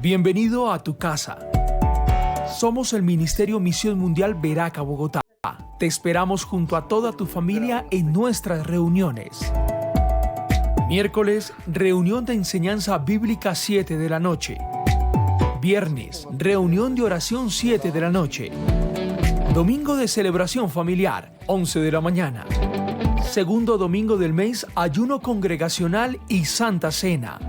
Bienvenido a tu casa. Somos el Ministerio Misión Mundial Veraca Bogotá. Te esperamos junto a toda tu familia en nuestras reuniones. Miércoles, reunión de enseñanza bíblica 7 de la noche. Viernes, reunión de oración 7 de la noche. Domingo de celebración familiar, 11 de la mañana. Segundo domingo del mes, ayuno congregacional y Santa Cena.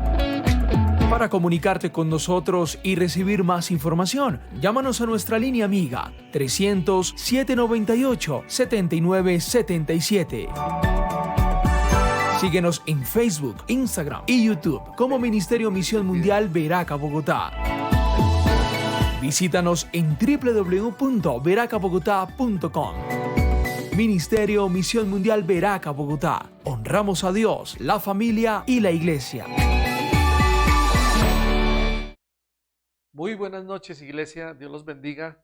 Para comunicarte con nosotros y recibir más información, llámanos a nuestra línea amiga 300-798-7977. Síguenos en Facebook, Instagram y YouTube como Ministerio Misión Mundial Veraca Bogotá. Visítanos en www.veracabogotá.com. Ministerio Misión Mundial Veraca Bogotá. Honramos a Dios, la familia y la iglesia. Muy buenas noches, iglesia. Dios los bendiga.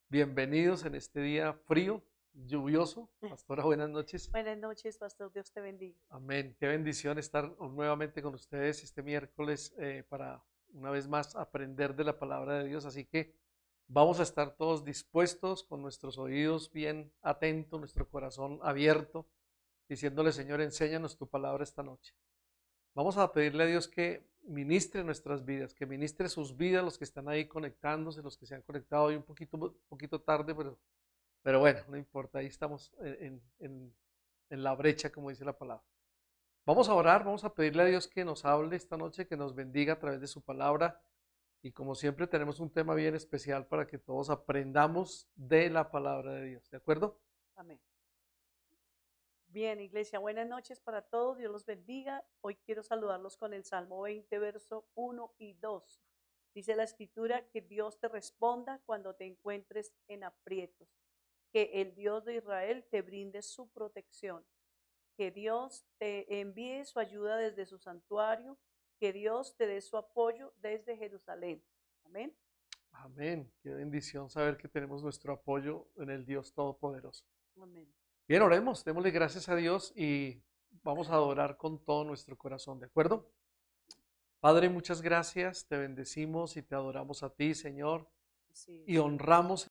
Bienvenidos en este día frío, lluvioso. Pastora, buenas noches. Buenas noches, pastor. Dios te bendiga. Amén. Qué bendición estar nuevamente con ustedes este miércoles para una vez más aprender de la palabra de Dios. Así que vamos a estar todos dispuestos, con nuestros oídos bien atentos, nuestro corazón abierto, diciéndole: Señor, enséñanos tu palabra esta noche. Vamos a pedirle a Dios que ministre nuestras vidas, que ministre sus vidas, los que están ahí conectándose, los que se han conectado hoy un poquito tarde, pero bueno, no importa, ahí estamos en la brecha, como dice la palabra. Vamos a orar, vamos a pedirle a Dios que nos hable esta noche, que nos bendiga a través de su palabra, y como siempre tenemos un tema bien especial para que todos aprendamos de la palabra de Dios, ¿de acuerdo? Amén. Bien, iglesia, buenas noches para todos, Dios los bendiga. Hoy quiero saludarlos con el Salmo 20, verso 1 y 2. Dice la escritura: que Dios te responda cuando te encuentres en aprietos, que el Dios de Israel te brinde su protección, que Dios te envíe su ayuda desde su santuario, que Dios te dé su apoyo desde Jerusalén. Amén. Amén. Qué bendición saber que tenemos nuestro apoyo en el Dios Todopoderoso. Amén. Bien, oremos, démosle gracias a Dios y vamos a adorar con todo nuestro corazón, ¿de acuerdo? Padre, muchas gracias, te bendecimos y te adoramos a ti, Señor, Sí, y honramos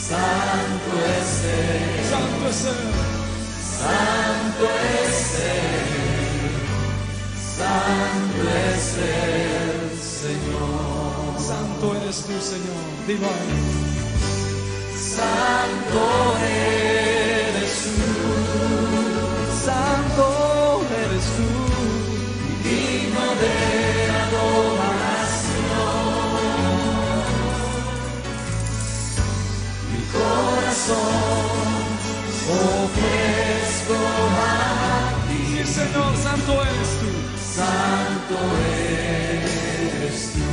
Santo es Él, santo es Él. Santo eres tú, Señor. Dilo a Él. Santo eres tú. Santo eres tú. Digno de adoración. Mi corazón ofrezco a ti. Sí, Señor, santo eres tú. Santo eres tú.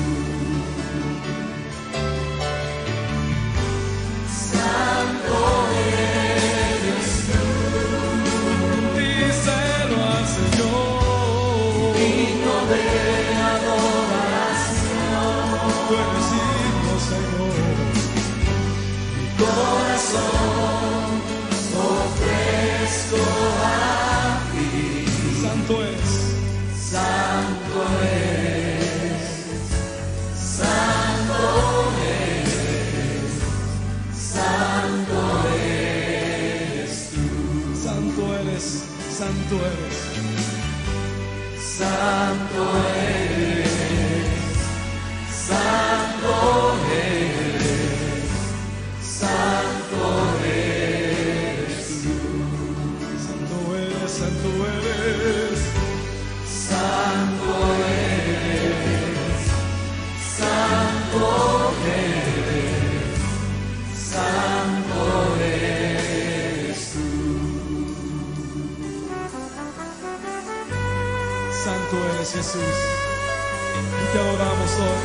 Santo eres tú. Díselo al Señor. Digno de adoración. Tú eres digno, Señor. Mi corazón ofrezco a ti. Santo es. Santo es. Santo eres. Santo eres tú. Santo eres. Santo eres. Santo eres. Santo eres. Santo eres tú. Santo eres. Santo eres. Santo eres. Santo eres. Santo eres tú. Santo eres, Jesús. Y te adoramos hoy.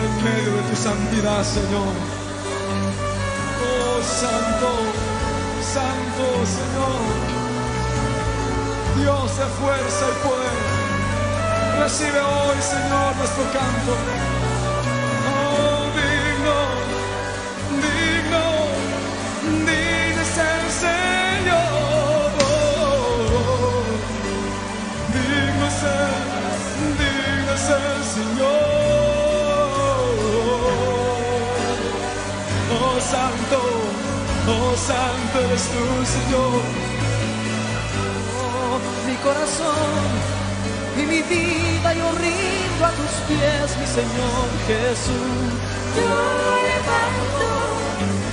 En medio de tu santidad, Señor. Oh, Santo, Santo, Señor. Dios de fuerza y poder. Recibe hoy, Señor, nuestro canto. Oh, digno, digno, digno es el Señor. Oh, digno es el Señor. Oh, santo eres tú, Señor. Mi corazón y mi vida yo rindo a tus pies, mi Señor Jesús. Yo levanto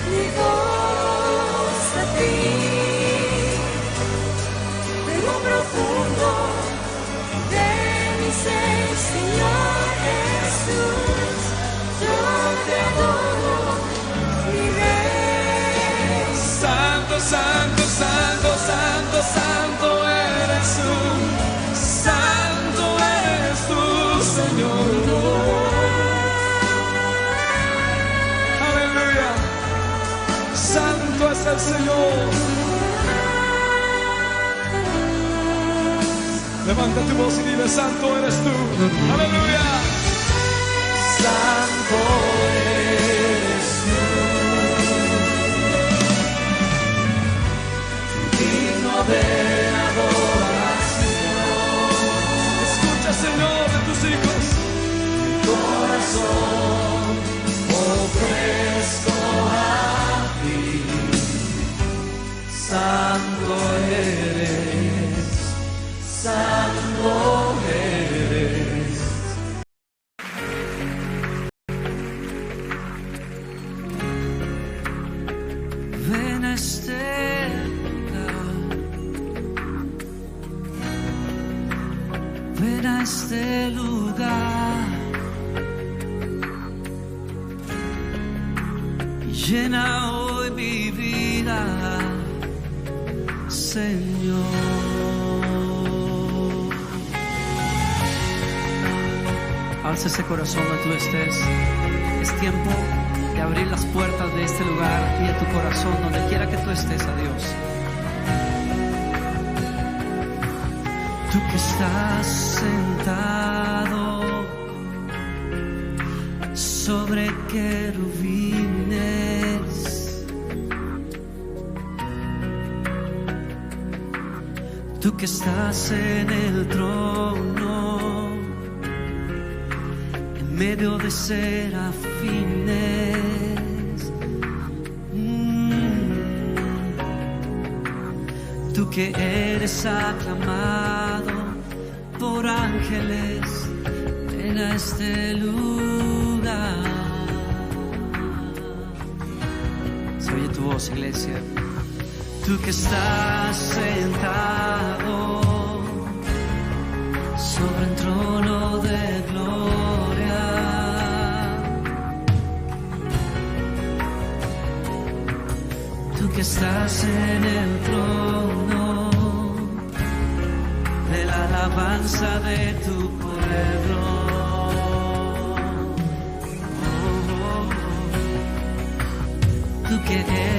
mi voz a ti, de lo profundo de mi ser, Señor Jesús. Yo te adoro, mi Rey. Santo, santo, santo, santo, santo eres tú. Santo eres tú, Señor. Aleluya. Santo es el Señor. Levanta tu voz y dile: Santo eres tú. Aleluya. Santo eres tú. Digno de adoración. Escucha, Señor, de tus hijos. Mi corazón ofrezco a ti. Santo eres. Santo eres. Ven a este lugar, ven a este lugar, y llena hoy mi vida, Señor. Alza ese corazón donde tú estés. Es tiempo de abrir las puertas de este lugar y de tu corazón, donde quiera que tú estés, a Dios. Tú que estás sentado sobre querubines, tú que estás en el trono, en medio de serafines. tú que eres aclamado por ángeles, ven a este lugar. Se oye tu voz, iglesia. Tú que estás sentado sobre un trono de gloria, tú que estás en el trono de la alabanza de tu pueblo. Tú que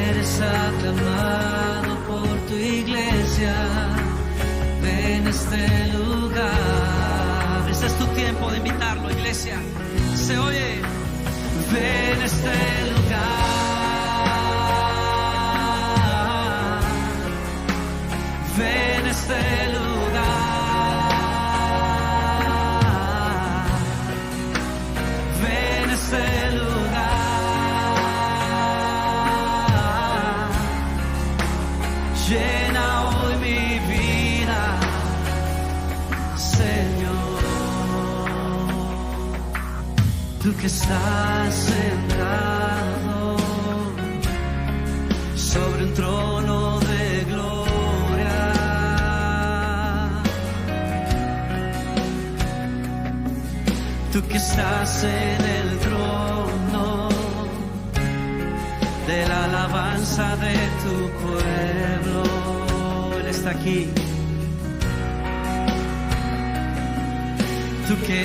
eres aclamado por tu iglesia, ven a este lugar. Este es tu tiempo de invitarlo, iglesia. Se oye, ven a este lugar. Ven a este lugar. Ven a este lugar. Llena hoy mi vida, Señor. Tú que estás sentado sobre un trono de gloria, tú que estás en el trono de la alabanza de tu pueblo. Él está aquí. Tú que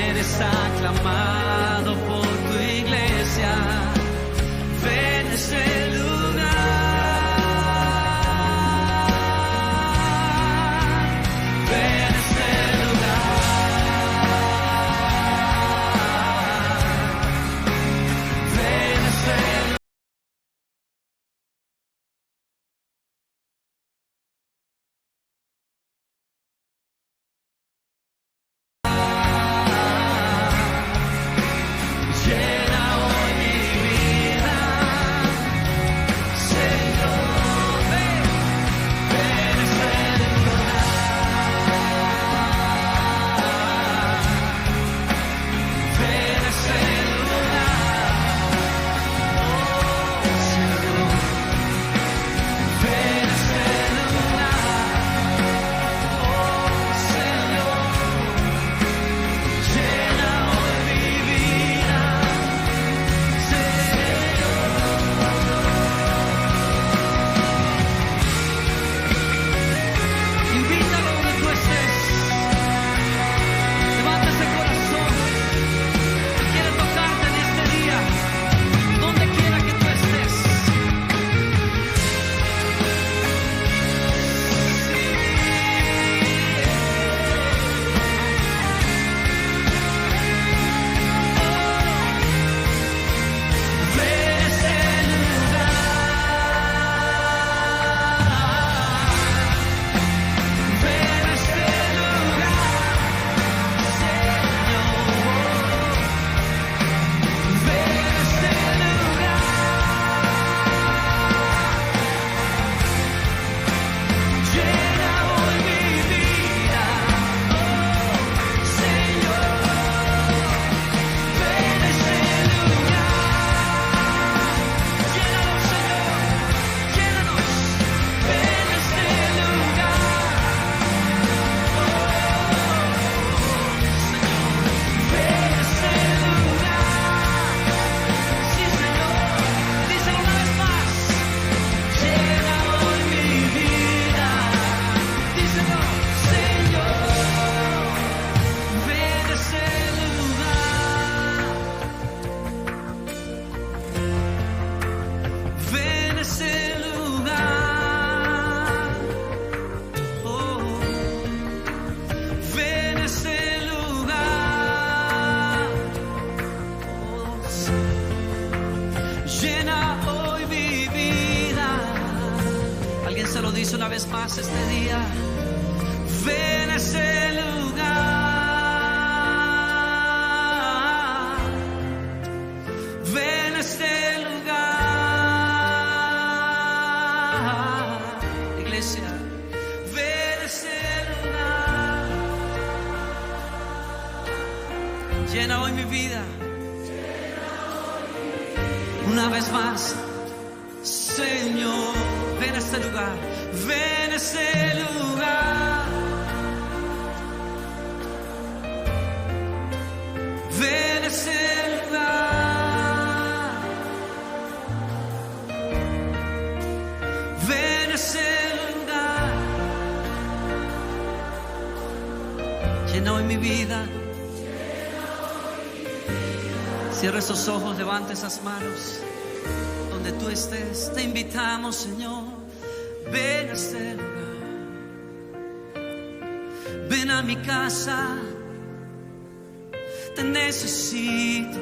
eres aclamado por tu iglesia, ven a ese lugar. Ven a ese lugar. Ven a ese lugar. Llena hoy mi vida, Señor, ven a ese lugar. Ven a ese lugar, Señor. Ven a ese lugar, Señor. Llena hoy mi vida, invítalo donde tú estés. Levanta ese corazón. Quiere tocarte en este día, donde quiera que tú estés. Ven a ese lugar. Ven a ese lugar, Señor. Ven a ese lugar. Llena hoy mi vida, Señor. Ven a ese lugar. Llénanos, Señor. Llénanos. Ven a ese lugar. Ven a ese lugar. Sí, Señor. Díselo una vez más. Llena hoy mi vida. Díselo, Señor. Ven a ese lugar. Ven a ese lugar. Oh. Ven a ese lugar. Oh, sí. Llena hoy mi vida. Alguien se lo dice una vez más este día. Ven a ese lugar. Ven a ese lugar. Iglesia, hoy mi vida. Una vez más, Señor, ven a este lugar, ven a este lugar. Ven a este lugar. Ven a este lugar. Llena hoy mi vida. Cierra esos ojos, levanta esas manos. Donde tú estés, te invitamos, Señor. Ven a este lugar. Ven a mi casa. Te necesito.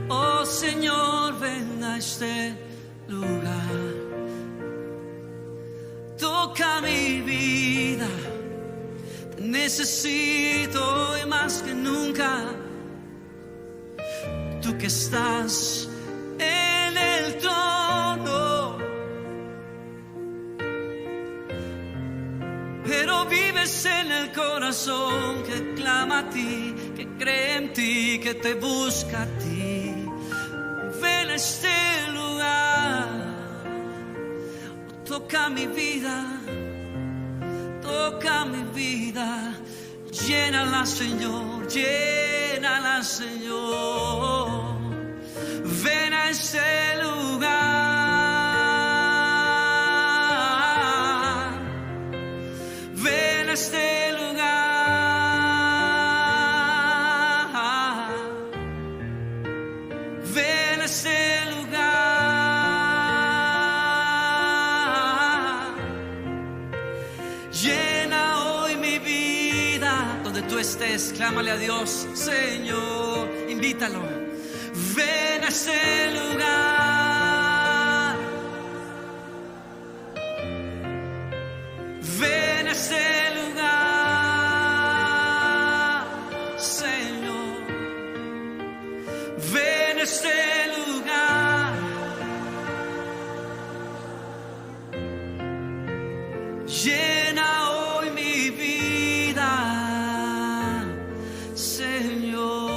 Oh Señor, ven a este lugar. Toca mi vida. Te necesito hoy más que nunca. Tú que estás en el trono, pero vives en el corazón que clama a ti, que cree en ti, que te busca a ti. Ven a este lugar, toca mi vida, toca mi vida. Llénala, Señor, llénala, Señor. Ven a este lugar. Ven a este lugar. Ven a este lugar. Llena hoy mi vida. Donde tú estés, clámale a Dios, Señor, invítalo. Ven a este lugar. Ven a este lugar, Señor. Ven a este lugar. Llena hoy mi vida, Señor.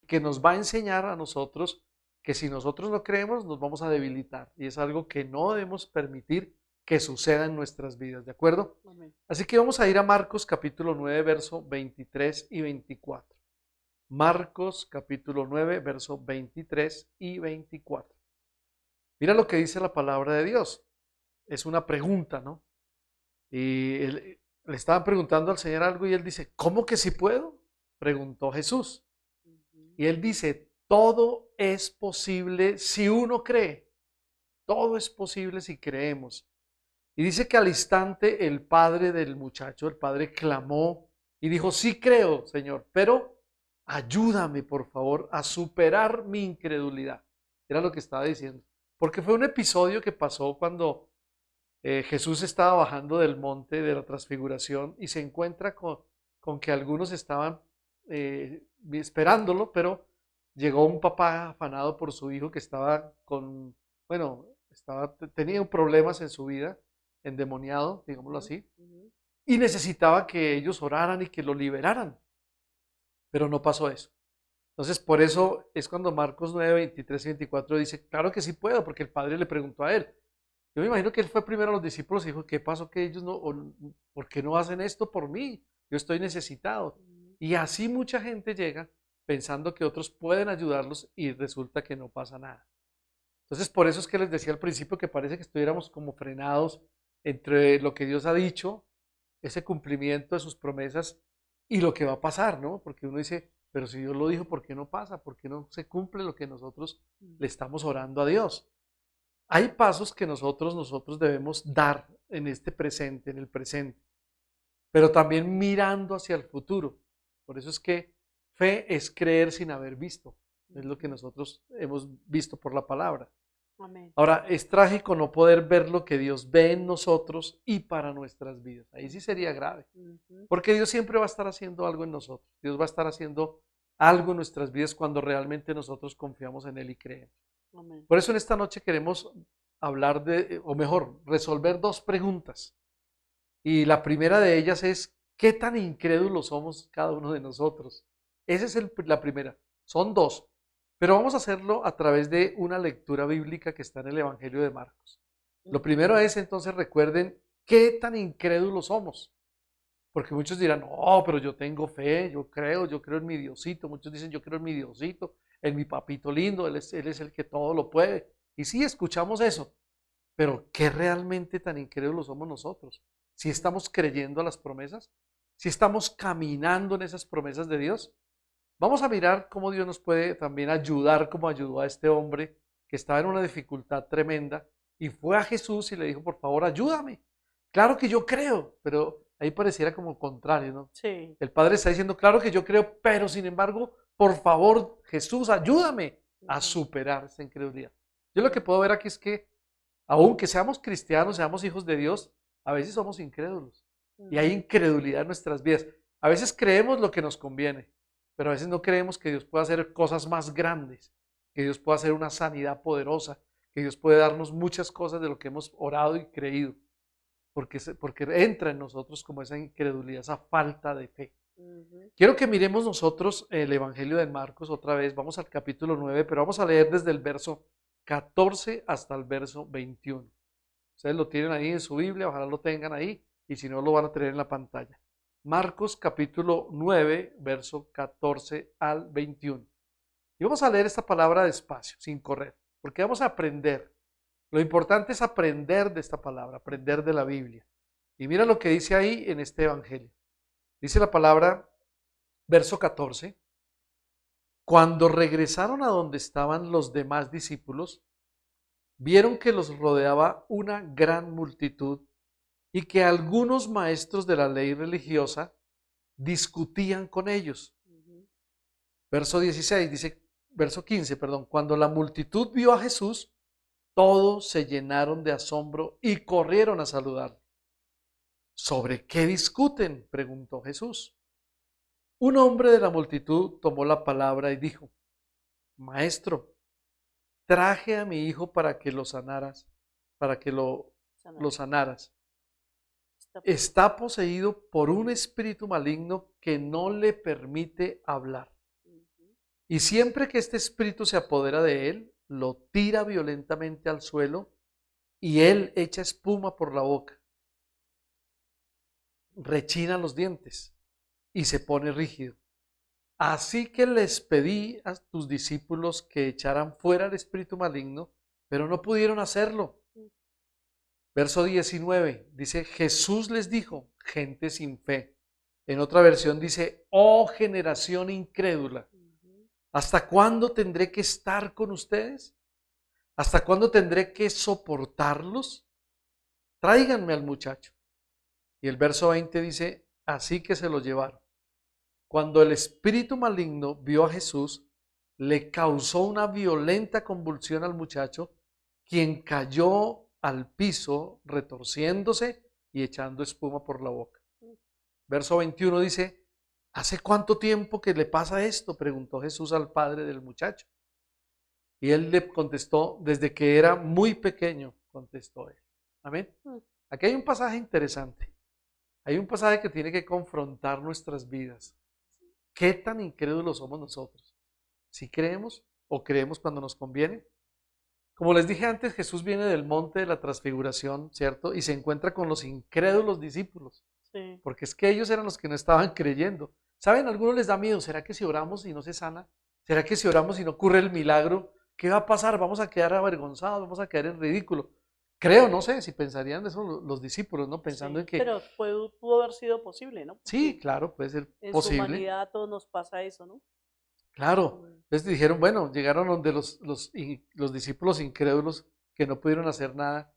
que nos va a enseñar a nosotros que si nosotros no creemos nos vamos a debilitar y es algo que no debemos permitir que suceda en nuestras vidas, ¿de acuerdo? Amén. Así que vamos a ir a Marcos capítulo 9, verso 23 y 24. Marcos capítulo 9, verso 23 y 24. Mira lo que dice la palabra de Dios. Es una pregunta, ¿no? Y le estaban preguntando al Señor algo y él dice, ¿cómo que sí puedo? Preguntó Jesús. Y él dice, todo es posible si uno cree. Todo es posible si creemos. Y dice que al instante el padre del muchacho, el padre clamó y dijo, sí creo, Señor, pero ayúdame, por favor, a superar mi incredulidad. Era lo que estaba diciendo. Porque fue un episodio que pasó cuando Jesús estaba bajando del monte de la transfiguración y se encuentra con que algunos estaban esperándolo, pero llegó un papá afanado por su hijo que estaba tenía problemas en su vida, endemoniado, digámoslo así, y necesitaba que ellos oraran y que lo liberaran, pero no pasó eso. Entonces, por eso es cuando Marcos 9, 23 y 24 dice, claro que sí puedo, porque el padre le preguntó a él. Yo me imagino que él fue primero a los discípulos y dijo, ¿qué pasó que ellos por qué no hacen esto por mí? Yo estoy necesitado. Y así mucha gente llega pensando que otros pueden ayudarlos y resulta que no pasa nada. Entonces, por eso es que les decía al principio que parece que estuviéramos como frenados entre lo que Dios ha dicho, ese cumplimiento de sus promesas y lo que va a pasar, ¿no? Porque uno dice, pero si Dios lo dijo, ¿por qué no pasa? ¿Por qué no se cumple lo que nosotros le estamos orando a Dios? Hay pasos que nosotros debemos dar en este presente, en el presente, pero también mirando hacia el futuro. Por eso es que fe es creer sin haber visto. Es lo que nosotros hemos visto por la palabra. Amén. Ahora, es trágico no poder ver lo que Dios ve en nosotros y para nuestras vidas. Ahí sí sería grave. Porque Dios siempre va a estar haciendo algo en nosotros. Dios va a estar haciendo algo en nuestras vidas cuando realmente nosotros confiamos en Él y creemos. Amén. Por eso en esta noche queremos hablar resolver dos preguntas. Y la primera de ellas es, ¿qué tan incrédulos somos cada uno de nosotros? Esa es la primera. Son dos. Pero vamos a hacerlo a través de una lectura bíblica que está en el Evangelio de Marcos. Lo primero es, entonces, recuerden, ¿qué tan incrédulos somos? Porque muchos dirán, no, pero yo tengo fe, yo creo en mi Diosito. Muchos dicen, yo creo en mi Diosito, en mi papito lindo, él es el que todo lo puede. Y sí, escuchamos eso, pero ¿qué realmente tan incrédulos somos nosotros? ¿Si estamos creyendo a las promesas? ¿Si estamos caminando en esas promesas de Dios? Vamos a mirar cómo Dios nos puede también ayudar, como ayudó a este hombre que estaba en una dificultad tremenda y fue a Jesús y le dijo, por favor, ayúdame. Claro que yo creo, pero ahí pareciera como contrario, ¿no? Sí. El Padre está diciendo, claro que yo creo, pero sin embargo, por favor, Jesús, ayúdame a superar esta incredulidad. Yo lo que puedo ver aquí es que, aunque seamos cristianos, seamos hijos de Dios, a veces somos incrédulos y hay incredulidad en nuestras vidas. A veces creemos lo que nos conviene, pero a veces no creemos que Dios pueda hacer cosas más grandes, que Dios pueda hacer una sanidad poderosa, que Dios puede darnos muchas cosas de lo que hemos orado y creído, porque entra en nosotros como esa incredulidad, esa falta de fe. Quiero que miremos nosotros el Evangelio de Marcos otra vez, vamos al capítulo 9, pero vamos a leer desde el verso 14 hasta el verso 21. Ustedes lo tienen ahí en su Biblia, ojalá lo tengan ahí, y si no lo van a tener en la pantalla. Marcos capítulo 9, verso 14 al 21. Y vamos a leer esta palabra despacio, sin correr, porque vamos a aprender. Lo importante es aprender de esta palabra, aprender de la Biblia. Y mira lo que dice ahí en este evangelio. Dice la palabra, verso 14. Cuando regresaron a donde estaban los demás discípulos, vieron que los rodeaba una gran multitud y que algunos maestros de la ley religiosa discutían con ellos. Verso 16 dice, verso 15, perdón, cuando la multitud vio a Jesús, todos se llenaron de asombro y corrieron a saludarlo. ¿Sobre qué discuten?, preguntó Jesús. Un hombre de la multitud tomó la palabra y dijo, Maestro, traje a mi hijo para que lo sanaras, lo sanaras. Está poseído por un espíritu maligno que no le permite hablar. Y siempre que este espíritu se apodera de él, lo tira violentamente al suelo y él echa espuma por la boca, rechina los dientes y se pone rígido. Así que les pedí a tus discípulos que echaran fuera el espíritu maligno, pero no pudieron hacerlo. Verso 19 dice, Jesús les dijo, gente sin fe. En otra versión dice, oh generación incrédula, ¿hasta cuándo tendré que estar con ustedes? ¿Hasta cuándo tendré que soportarlos? Tráiganme al muchacho. Y el verso 20 dice, así que se lo llevaron. Cuando el espíritu maligno vio a Jesús, le causó una violenta convulsión al muchacho, quien cayó al piso retorciéndose y echando espuma por la boca. Verso 21 dice, ¿hace cuánto tiempo que le pasa esto?, preguntó Jesús al padre del muchacho. Y él le contestó, desde que era muy pequeño, contestó él. Amén. Aquí hay un pasaje interesante. Hay un pasaje que tiene que confrontar nuestras vidas. ¿Qué tan incrédulos somos nosotros? ¿Si creemos o creemos cuando nos conviene? Como les dije antes, Jesús viene del monte de la transfiguración, ¿cierto? Y se encuentra con los incrédulos discípulos. Sí. Porque es que ellos eran los que no estaban creyendo. ¿Saben? A algunos les da miedo. ¿Será que si oramos y no se sana? ¿Será que si oramos y no ocurre el milagro? ¿Qué va a pasar? Vamos a quedar avergonzados, vamos a quedar en ridículo. Creo, no sé, si pensarían eso los discípulos, ¿no? Pensando Sí, en que pero pudo haber sido posible, ¿no? sí, Porque claro, puede ser en su posible. humanidad a todos nos pasa eso, ¿no? Claro. Mm. Entonces dijeron, bueno, llegaron donde los discípulos incrédulos que no pudieron hacer nada.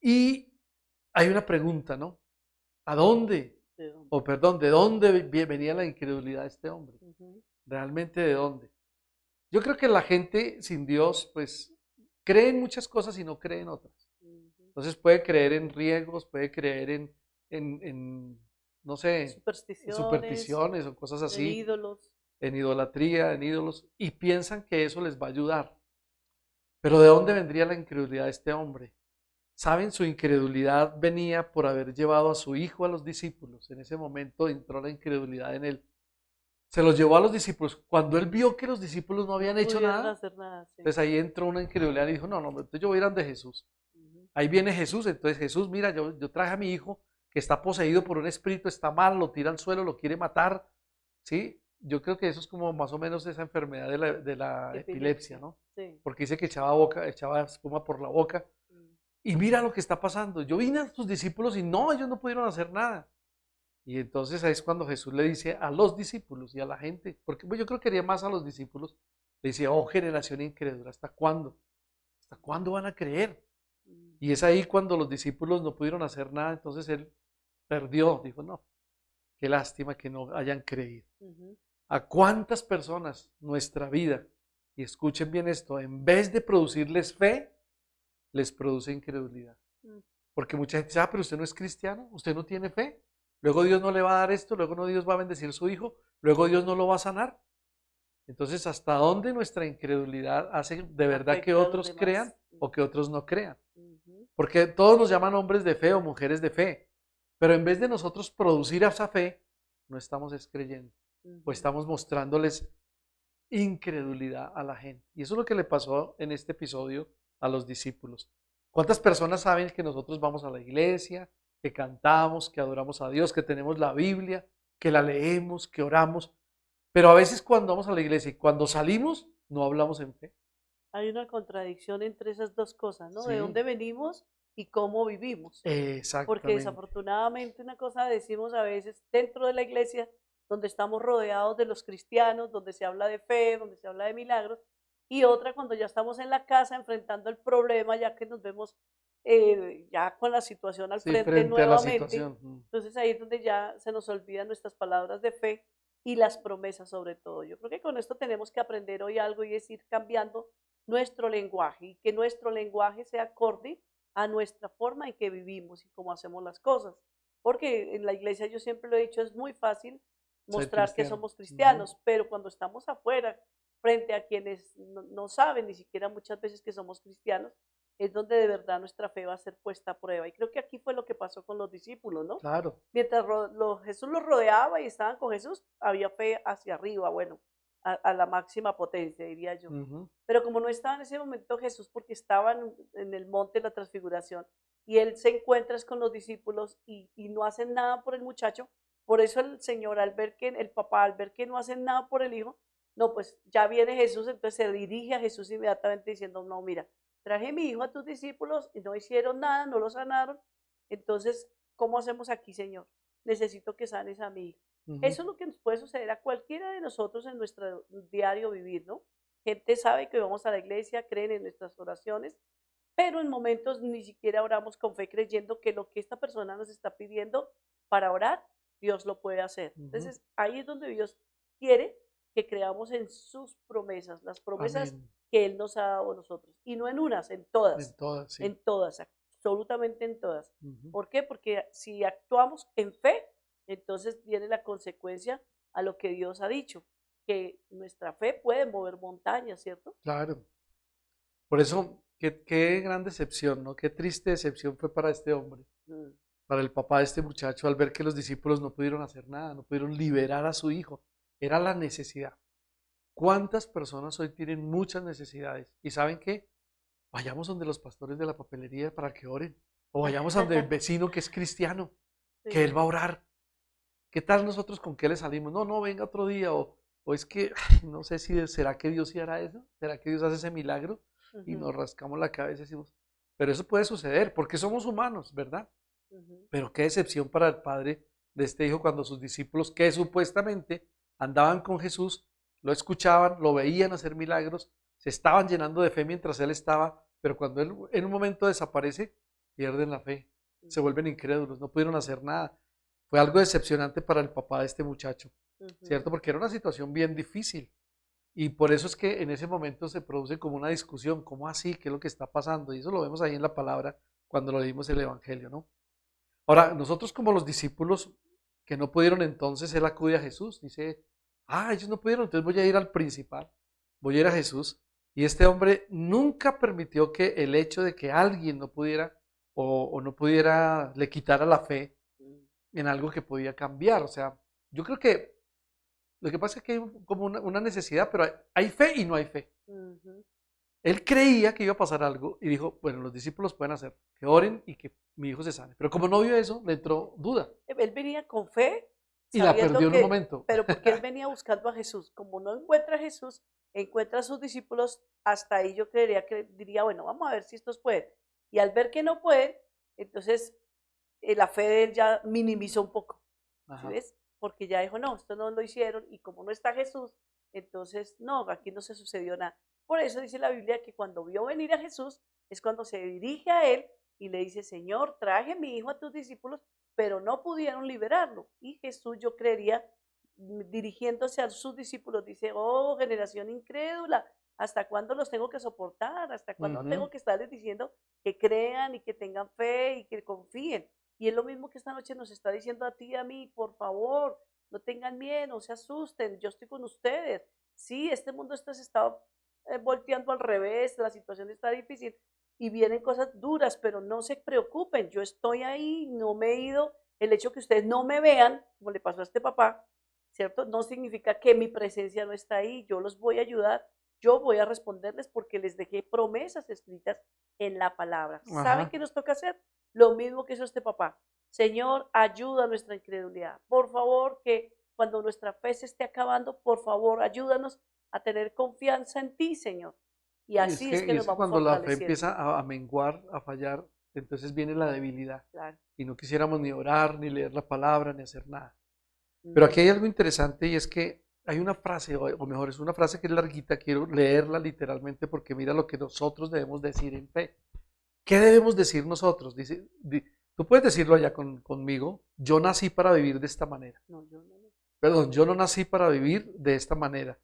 Y hay una pregunta, ¿no? ¿A dónde? ¿De dónde? O perdón, ¿de dónde venía la incredulidad de este hombre? Ujú. ¿Realmente de dónde? Yo creo que la gente sin Dios, pues, cree en muchas cosas y no cree en otras. Ujú. Entonces puede creer en riegos, puede creer no sé, en Supersticiones, supersticiones o cosas en así, ídolos. en idolatría, en ídolos, y piensan que eso les va a ayudar. Pero ¿de dónde vendría la incredulidad de este hombre? ¿Saben? Su incredulidad venía por haber llevado a su hijo a los discípulos. En ese momento entró la incredulidad en él. Se los llevó a los discípulos. Cuando él vio que los discípulos no habían hecho Pudieron nada, hacer nada, sí. entonces ahí entró una incredulidad y dijo, no, entonces yo voy a ir ante Jesús. Ujú. Ahí viene Jesús, entonces Jesús, mira, yo traje a mi hijo que está poseído por un espíritu, está mal, lo tira al suelo, lo quiere matar, ¿sí? Yo creo que eso es como más o menos esa enfermedad de la epilepsia, ¿no? Sí. Porque dice que echaba espuma por la boca. Mm. Y mira lo que está pasando. Yo vine a tus discípulos y no, ellos no pudieron hacer nada. Y entonces ahí es cuando Jesús le dice a los discípulos y a la gente, porque yo creo que quería más a los discípulos, le dice, oh generación incrédula, ¿hasta cuándo? ¿Hasta cuándo van a creer? Mm. Y es ahí cuando los discípulos no pudieron hacer nada, entonces él perdió, dijo, no, qué lástima que no hayan creído. Ujú. ¿A cuántas personas nuestra vida, y escuchen bien esto, en vez de producirles fe, les produce incredulidad? Mm. Porque mucha gente dice, pero usted no es cristiano, usted no tiene fe, luego Dios no le va a dar esto, luego no Dios va a bendecir a su hijo, luego Dios no lo va a sanar. Entonces, ¿hasta dónde nuestra incredulidad hace de verdad que Afecta a los otros demás. crean o que otros no crean? Ujú. Porque todos nos llaman hombres de fe o mujeres de fe, pero en vez de nosotros producir esa fe, no estamos creyendo o Ujú. estamos mostrándoles incredulidad a la gente. Y eso es lo que le pasó en este episodio a los discípulos. ¿Cuántas personas saben que nosotros vamos a la iglesia, que cantamos, que adoramos a Dios, que tenemos la Biblia, que la leemos, que oramos? Pero a veces cuando vamos a la iglesia y cuando salimos, no hablamos en fe. Hay una contradicción entre esas dos cosas, ¿no? De Sí. dónde venimos y cómo vivimos. Porque Exactamente. desafortunadamente una cosa decimos a veces dentro de la iglesia, donde estamos rodeados de los cristianos, donde se habla de fe, donde se habla de milagros, y otra cuando ya estamos en la casa enfrentando el problema, ya que nos vemos ya con la situación al Sí, frente frente a la nuevamente. situación. Entonces ahí es donde ya se nos olvidan nuestras palabras de fe y las promesas sobre todo. Yo creo que con esto tenemos que aprender hoy algo y es ir cambiando nuestro lenguaje y que nuestro lenguaje sea acorde a nuestra forma en que vivimos y cómo hacemos las cosas. Porque en la iglesia yo siempre lo he dicho, es muy fácil mostrar que cristiano. somos cristianos, pero cuando estamos afuera, frente a quienes no saben ni siquiera muchas veces que somos cristianos, es donde de verdad nuestra fe va a ser puesta a prueba. Y creo que aquí fue lo que pasó con los discípulos, ¿no? Claro. Mientras Jesús los rodeaba y estaban con Jesús, había fe hacia arriba. Bueno, a la máxima potencia, diría yo. Ujú. Pero como no estaba en ese momento Jesús, porque estaba en el monte de la transfiguración, y él se encuentra con los discípulos y no hacen nada por el muchacho, por eso el Señor, al ver que el papá, al ver que no hacen nada por el hijo, no, pues ya viene Jesús, entonces se dirige a Jesús inmediatamente diciendo, no, mira, traje mi hijo a tus discípulos y no hicieron nada, no lo sanaron, entonces, ¿cómo hacemos aquí, Señor? Necesito que sanes a mi hijo. Ujú. Eso es lo que nos puede suceder a cualquiera de nosotros en nuestro diario vivir, ¿no? Gente sabe que vamos a la iglesia, creen en nuestras oraciones, pero en momentos ni siquiera oramos con fe creyendo que lo que esta persona nos está pidiendo para orar, Dios lo puede hacer. Ujú. Entonces, ahí es donde Dios quiere que creamos en sus promesas, las promesas Amén. que Él nos ha dado a nosotros. Y no en unas, En todas, todas, sí. en todas, absolutamente en todas. Ujú. ¿Por qué? Porque si actuamos en fe, entonces viene la consecuencia a lo que Dios ha dicho, que nuestra fe puede mover montañas, ¿cierto? Claro. Por eso, qué gran decepción, ¿no? Qué triste decepción fue para este hombre, Mm. para el papá de este muchacho, al ver que los discípulos no pudieron hacer nada, no pudieron liberar a su hijo. Era la necesidad. ¿Cuántas personas hoy tienen muchas necesidades? ¿Y saben qué? Vayamos donde los pastores de la papelería para que oren. O vayamos donde el vecino que es cristiano, que él va a orar. ¿Qué tal nosotros con qué le salimos? No, no, venga otro día. O es que, ay, no sé si será que Dios sí hará eso. ¿Será que Dios hace ese milagro? Y Ujú, nos rascamos la cabeza y decimos, pero eso puede suceder porque somos humanos, ¿verdad? ujú. Pero qué decepción para el padre de este hijo cuando sus discípulos, que supuestamente andaban con Jesús, lo escuchaban, lo veían hacer milagros, se estaban llenando de fe mientras él estaba, pero cuando él en un momento desaparece, pierden la fe, se vuelven incrédulos, no pudieron hacer nada. Fue algo decepcionante para el papá de este muchacho, ¿cierto? Porque era una situación bien difícil. Y por eso es que en ese momento se produce como una discusión, ¿cómo así? ¿Qué es lo que está pasando? Y eso lo vemos ahí en la palabra cuando lo leímos el Evangelio, ¿no? Ahora, nosotros como los discípulos que no pudieron entonces, él acude a Jesús, dice, ellos no pudieron, entonces voy a ir al principal, voy a ir a Jesús. Y este hombre nunca permitió que el hecho de que alguien no pudiera o no pudiera, le quitara la fe en algo que podía cambiar. O sea, yo creo que lo que pasa es que hay como una necesidad, pero hay fe y no hay fe. Ujú. Él creía que iba a pasar algo y dijo, bueno, los discípulos pueden hacer, que oren y que mi hijo se sane. Pero como no vio eso, le entró duda Él venía con fe, y la sabiendo perdió en un momento. pero porque él venía buscando a Jesús. Como no encuentra a Jesús, encuentra a sus discípulos, hasta ahí yo creería que diría, bueno, vamos a ver si estos pueden. Y al ver que no pueden, entonces la fe de él ya minimizó un poco, ¿sí Ajá. ves? Porque ya dijo, no, esto no lo hicieron, y como no está Jesús, entonces no, aquí no se sucedió nada. Por eso dice la Biblia que cuando vio venir a Jesús, es cuando se dirige a él y le dice, Señor, traje mi hijo a tus discípulos, pero no pudieron liberarlo. Y Jesús, yo creería, dirigiéndose a sus discípulos, dice, oh, generación incrédula, ¿hasta cuándo los tengo que soportar? ¿Hasta cuándo Ujú. tengo que estarles diciendo que crean y que tengan fe y que confíen? Y es lo mismo que esta noche nos está diciendo a ti y a mí, por favor, no tengan miedo, no se asusten, yo estoy con ustedes. Sí, este mundo se está volteando al revés, la situación está difícil y vienen cosas duras, pero no se preocupen, yo estoy ahí, no me he ido. El hecho que ustedes no me vean, como le pasó a este papá, ¿cierto? No significa que mi presencia no está ahí, yo los voy a ayudar, yo voy a responderles porque les dejé promesas escritas en la palabra. ¿Saben Ajá. qué nos toca hacer? Lo mismo que hizo este papá. Señor, ayuda a nuestra incredulidad. Por favor, que cuando nuestra fe se esté acabando, por favor, ayúdanos a tener confianza en ti, Señor. Y así es que Y nos es que vamos cuando la fe fortaleciendo. empieza a menguar, a fallar, entonces viene la debilidad. Claro. Y no quisiéramos ni orar, ni leer la palabra, ni hacer nada. Pero aquí hay algo interesante y es que hay una frase, o mejor, es una frase que es larguita, quiero leerla literalmente porque mira lo que nosotros debemos decir en fe. ¿Qué debemos decir nosotros? Dice, tú puedes decirlo allá conmigo, yo nací para vivir de esta manera. No, yo no. Perdón, yo no nací para vivir de esta manera.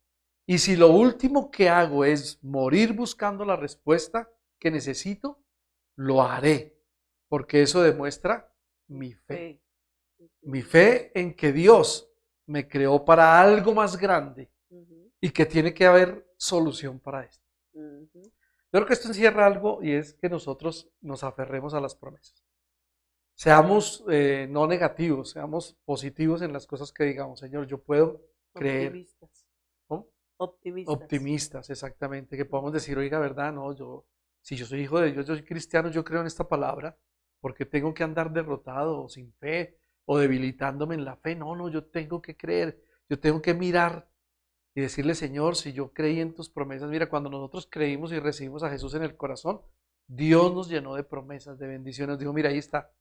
Y si lo último que hago es morir buscando la respuesta que necesito, lo haré, porque eso demuestra mi fe. Mi fe en que Dios me creó para algo más grande Ujú, y que tiene que haber solución para esto. ujú. Yo creo que esto encierra algo y es que nosotros nos aferremos a las promesas. Seamos no negativos, seamos positivos en las cosas que digamos. Señor, yo puedo creer. Optimistas. ¿Cómo? Optimistas. optimistas, exactamente, que podamos decir, oiga, ¿verdad? No, si yo soy hijo de Dios, yo soy cristiano, yo creo en esta palabra, porque tengo que andar derrotado o sin fe o debilitándome en la fe. No, no, yo tengo que creer, yo tengo que mirar y decirle, Señor, si yo creí en tus promesas, mira, cuando nosotros creímos y recibimos a Jesús en el corazón, Dios nos llenó de promesas, de bendiciones. Dijo, mira, ahí está,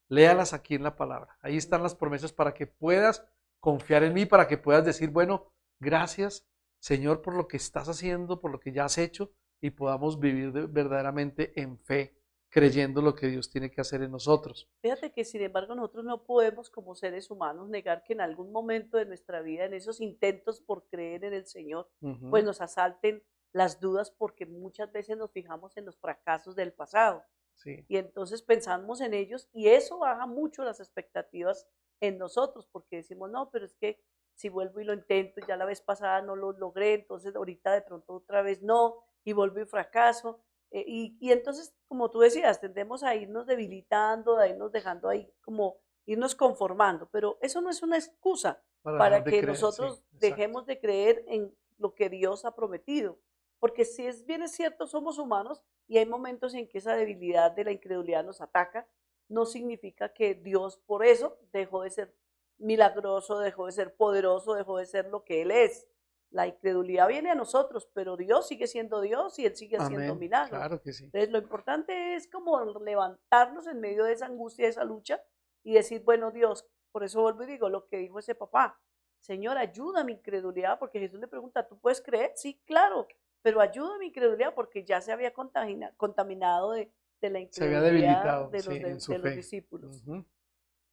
léalas aquí en la palabra. Ahí están las promesas para que puedas confiar en mí, para que puedas decir, bueno, gracias, Señor, por lo que estás haciendo, por lo que ya has hecho, y podamos vivir verdaderamente en fe, creyendo lo que Dios tiene que hacer en nosotros. Fíjate que sin embargo nosotros no podemos como seres humanos negar que en algún momento de nuestra vida, en esos intentos por creer en el Señor, pues Ujú, nos asalten las dudas porque muchas veces nos fijamos en los fracasos del pasado sí, y entonces pensamos en ellos y eso baja mucho las expectativas en nosotros porque decimos, no, pero es que si vuelvo y lo intento, ya la vez pasada no lo logré, entonces ahorita de pronto otra vez no y vuelvo y fracaso. Y entonces, como tú decías, tendemos a irnos debilitando, a irnos dejando ahí como irnos conformando, pero eso no es una excusa para dejar para de que creer, sí, nosotros exacto. dejemos de creer en lo que Dios ha prometido. Porque si es bien es cierto, somos humanos y hay momentos en que esa debilidad de la incredulidad nos ataca, no significa que Dios por eso dejó de ser milagroso, dejó de ser poderoso, dejó de ser lo que Él es. La incredulidad viene a nosotros, pero Dios sigue siendo Dios y Él sigue haciendo Amén, milagros. claro que sí. Entonces, lo importante es como levantarnos en medio de esa angustia, de esa lucha y decir, bueno, Dios, por eso vuelvo y digo lo que dijo ese papá, Señor, ayuda a mi incredulidad, porque Jesús le pregunta, ¿tú puedes creer? Sí, claro, pero ayuda a mi incredulidad porque ya se había contaminado de la Se había incredulidad debilitado, sí, en su de los fe. discípulos. Ujú.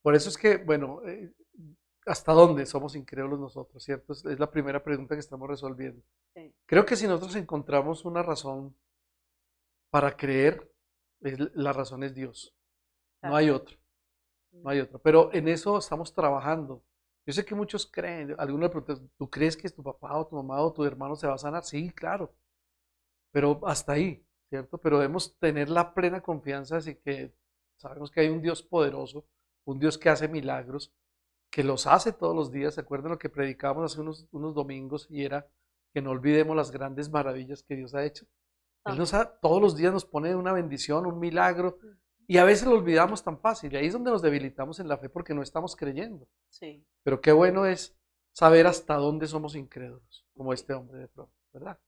Por eso es que, bueno, ¿hasta dónde somos incrédulos nosotros, cierto? Es la primera pregunta que estamos resolviendo. Sí, Creo que si nosotros encontramos una razón para creer, la razón es Dios. No claro. hay otra, no hay otra. Pero en eso estamos trabajando. Yo sé que muchos creen, algunos le preguntan, ¿tú crees que tu papá o tu mamá o tu hermano se va a sanar? Sí, claro, pero hasta ahí, ¿cierto? Pero debemos tener la plena confianza de que sabemos que hay un Dios poderoso, un Dios que hace milagros, que los hace todos los días. ¿Se acuerdan lo que predicábamos hace unos domingos? Y era que no olvidemos las grandes maravillas que Dios ha hecho. Amén. Todos los días nos pone una bendición, un milagro, Mm, y a veces lo olvidamos tan fácil. Y ahí es donde nos debilitamos en la fe porque no estamos creyendo. sí, Pero qué bueno es saber hasta dónde somos incrédulos, como sí, este hombre de pronto, ¿verdad?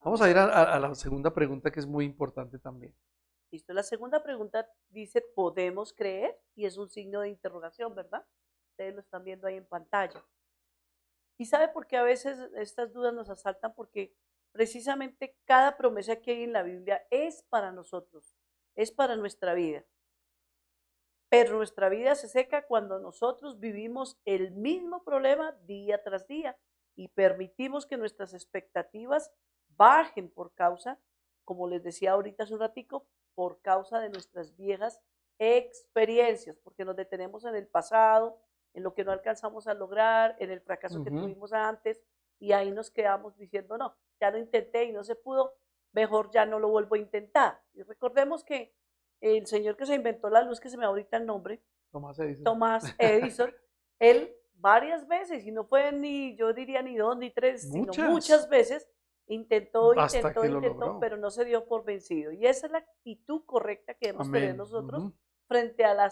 Vamos amén. a ir a la segunda pregunta que es muy importante también. Listo. La segunda pregunta dice, ¿podemos creer? Y es un signo de interrogación, ¿verdad? Ustedes lo están viendo ahí en pantalla. ¿Y sabe por qué a veces estas dudas nos asaltan? Porque precisamente cada promesa que hay en la Biblia es para nosotros, es para nuestra vida. Pero nuestra vida se seca cuando nosotros vivimos el mismo problema día tras día y permitimos que nuestras expectativas bajen por causa, como les decía ahorita hace un ratico, por causa de nuestras viejas experiencias, porque nos detenemos en el pasado, en lo que no alcanzamos a lograr, en el fracaso que Ujú. tuvimos antes y ahí nos quedamos diciendo, no, ya lo intenté y no se pudo, mejor ya no lo vuelvo a intentar. Y recordemos que el señor que se inventó la luz, que se me da ahorita el nombre, Tomás Edison. Thomas Edison, él varias veces, y no fue ni, yo diría ni dos ni tres, sino Muchas, muchas veces, intentó, hasta intentó, que lo intentó, logró. pero no se dio por vencido. Y esa es la actitud correcta que debemos tener Amén. nosotros Ujú. frente a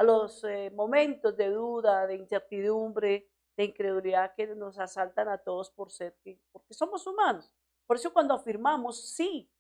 los momentos de duda, de incertidumbre, de incredulidad que nos asaltan a todos porque somos humanos. Por eso cuando afirmamos sí,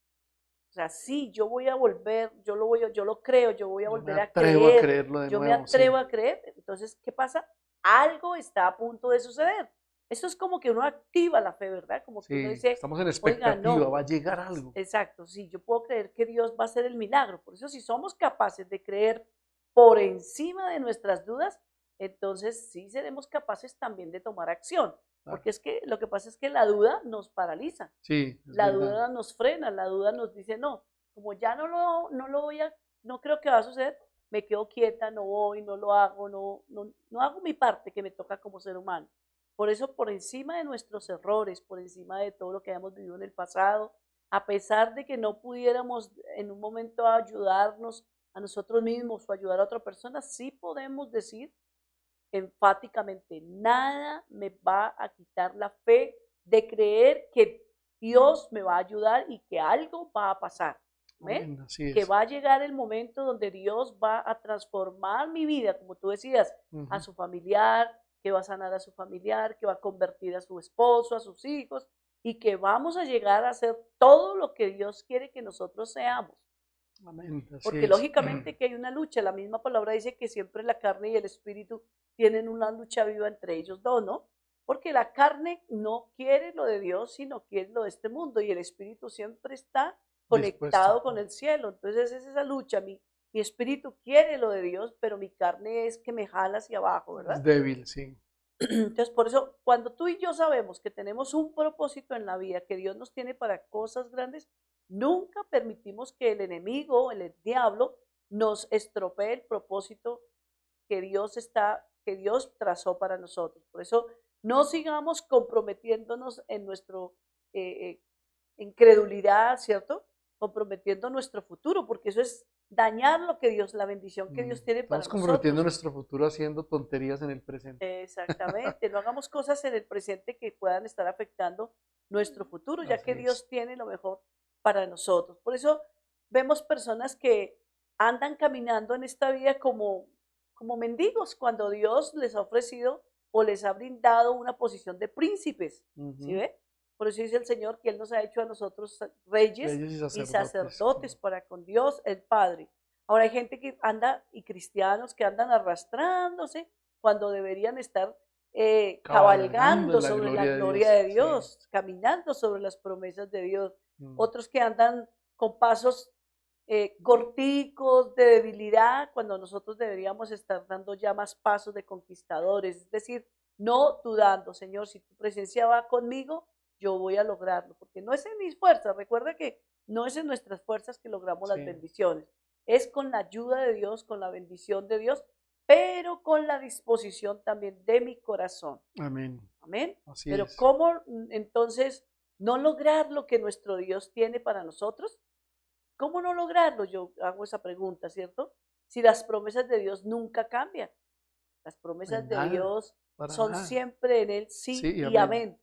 o sea, sí, yo voy a volver, yo lo creo, yo voy a Yo me volver a atrevo a creer, creerlo de yo me nuevo, atrevo sí. a creer. Entonces, ¿qué pasa? Algo está a punto de suceder. Eso es como que uno activa la fe, ¿verdad? Como que uno Sí, dice, estamos en oiga, expectativa, no, va a llegar algo. exacto, sí, yo puedo creer que Dios va a hacer el milagro. Por eso, si somos capaces de creer por encima de nuestras dudas, entonces sí seremos capaces también de tomar acción. Claro. Porque es que lo que pasa es que la duda nos paraliza. Sí, es La verdad. duda nos frena, la duda nos dice, no, como ya no lo voy a, no creo que va a suceder, me quedo quieta, no voy, no lo hago, no hago mi parte que me toca como ser humano. Por eso, por encima de nuestros errores, por encima de todo lo que hayamos vivido en el pasado, a pesar de que no pudiéramos en un momento ayudarnos a nosotros mismos o ayudar a otra persona, sí podemos decir enfáticamente, nada me va a quitar la fe de creer que Dios me va a ayudar y que algo va a pasar. ¿Amén? Amén, así Que es. va a llegar el momento donde Dios va a transformar mi vida, como tú decías, a Ujú. su familiar, que va a sanar a su familiar, que va a convertir a su esposo, a sus hijos, y que vamos a llegar a hacer todo lo que Dios quiere que nosotros seamos. Amén, así Porque es. lógicamente que hay una lucha, la misma palabra dice que siempre la carne y el espíritu tienen una lucha viva entre ellos dos, ¿no? Porque la carne no quiere lo de Dios, sino quiere lo de este mundo, y el espíritu siempre está conectado Dispuesto. con el cielo. Entonces es esa lucha, mi espíritu quiere lo de Dios, pero mi carne es que me jala hacia abajo, Es ¿verdad? débil, sí. Entonces, por eso, cuando tú y yo sabemos que tenemos un propósito en la vida, que Dios nos tiene para cosas grandes, nunca permitimos que el enemigo, el diablo, nos estropee el propósito que Dios trazó para nosotros. Por eso, no sigamos comprometiéndonos en nuestro incredulidad, ¿cierto? Comprometiendo nuestro futuro, porque eso es dañar lo que Dios, la bendición que Dios tiene para Estamos comprometiendo nosotros. nuestro futuro haciendo tonterías en el presente. Exactamente, no hagamos cosas en el presente que puedan estar afectando nuestro futuro, ya Así que es. Dios tiene lo mejor para nosotros. Por eso vemos personas que andan caminando en esta vida como mendigos, cuando Dios les ha ofrecido o les ha brindado una posición de príncipes, ¿sí Ujú. ve? Por eso dice el Señor que Él nos ha hecho a nosotros reyes Reyes y y sacerdotes. sacerdotes para con Dios el Padre. Ahora hay gente que anda, y cristianos que andan arrastrándose cuando deberían estar Cabalgando cabalgando en la sobre la gloria de gloria Dios, de sí. Dios, caminando sobre las promesas de Dios. Mm. Otros que andan con pasos corticos de debilidad, cuando nosotros deberíamos estar dando ya más pasos de conquistadores, es decir, no dudando, Señor, si tu presencia va conmigo, yo voy a lograrlo, porque no es en mis fuerzas, recuerda que no es en nuestras fuerzas que logramos las Sí. bendiciones, es con la ayuda de Dios, con la bendición de Dios, pero con la disposición también de mi corazón. Amén. Amén. Así Pero es. ¿cómo entonces no lograr lo que nuestro Dios tiene para nosotros? ¿Cómo no lograrlo? Yo hago esa pregunta, ¿cierto? Si las promesas de Dios nunca cambian. Las promesas En de nada, Dios para son nada. siempre en Él sí Sí, y y amén. amén.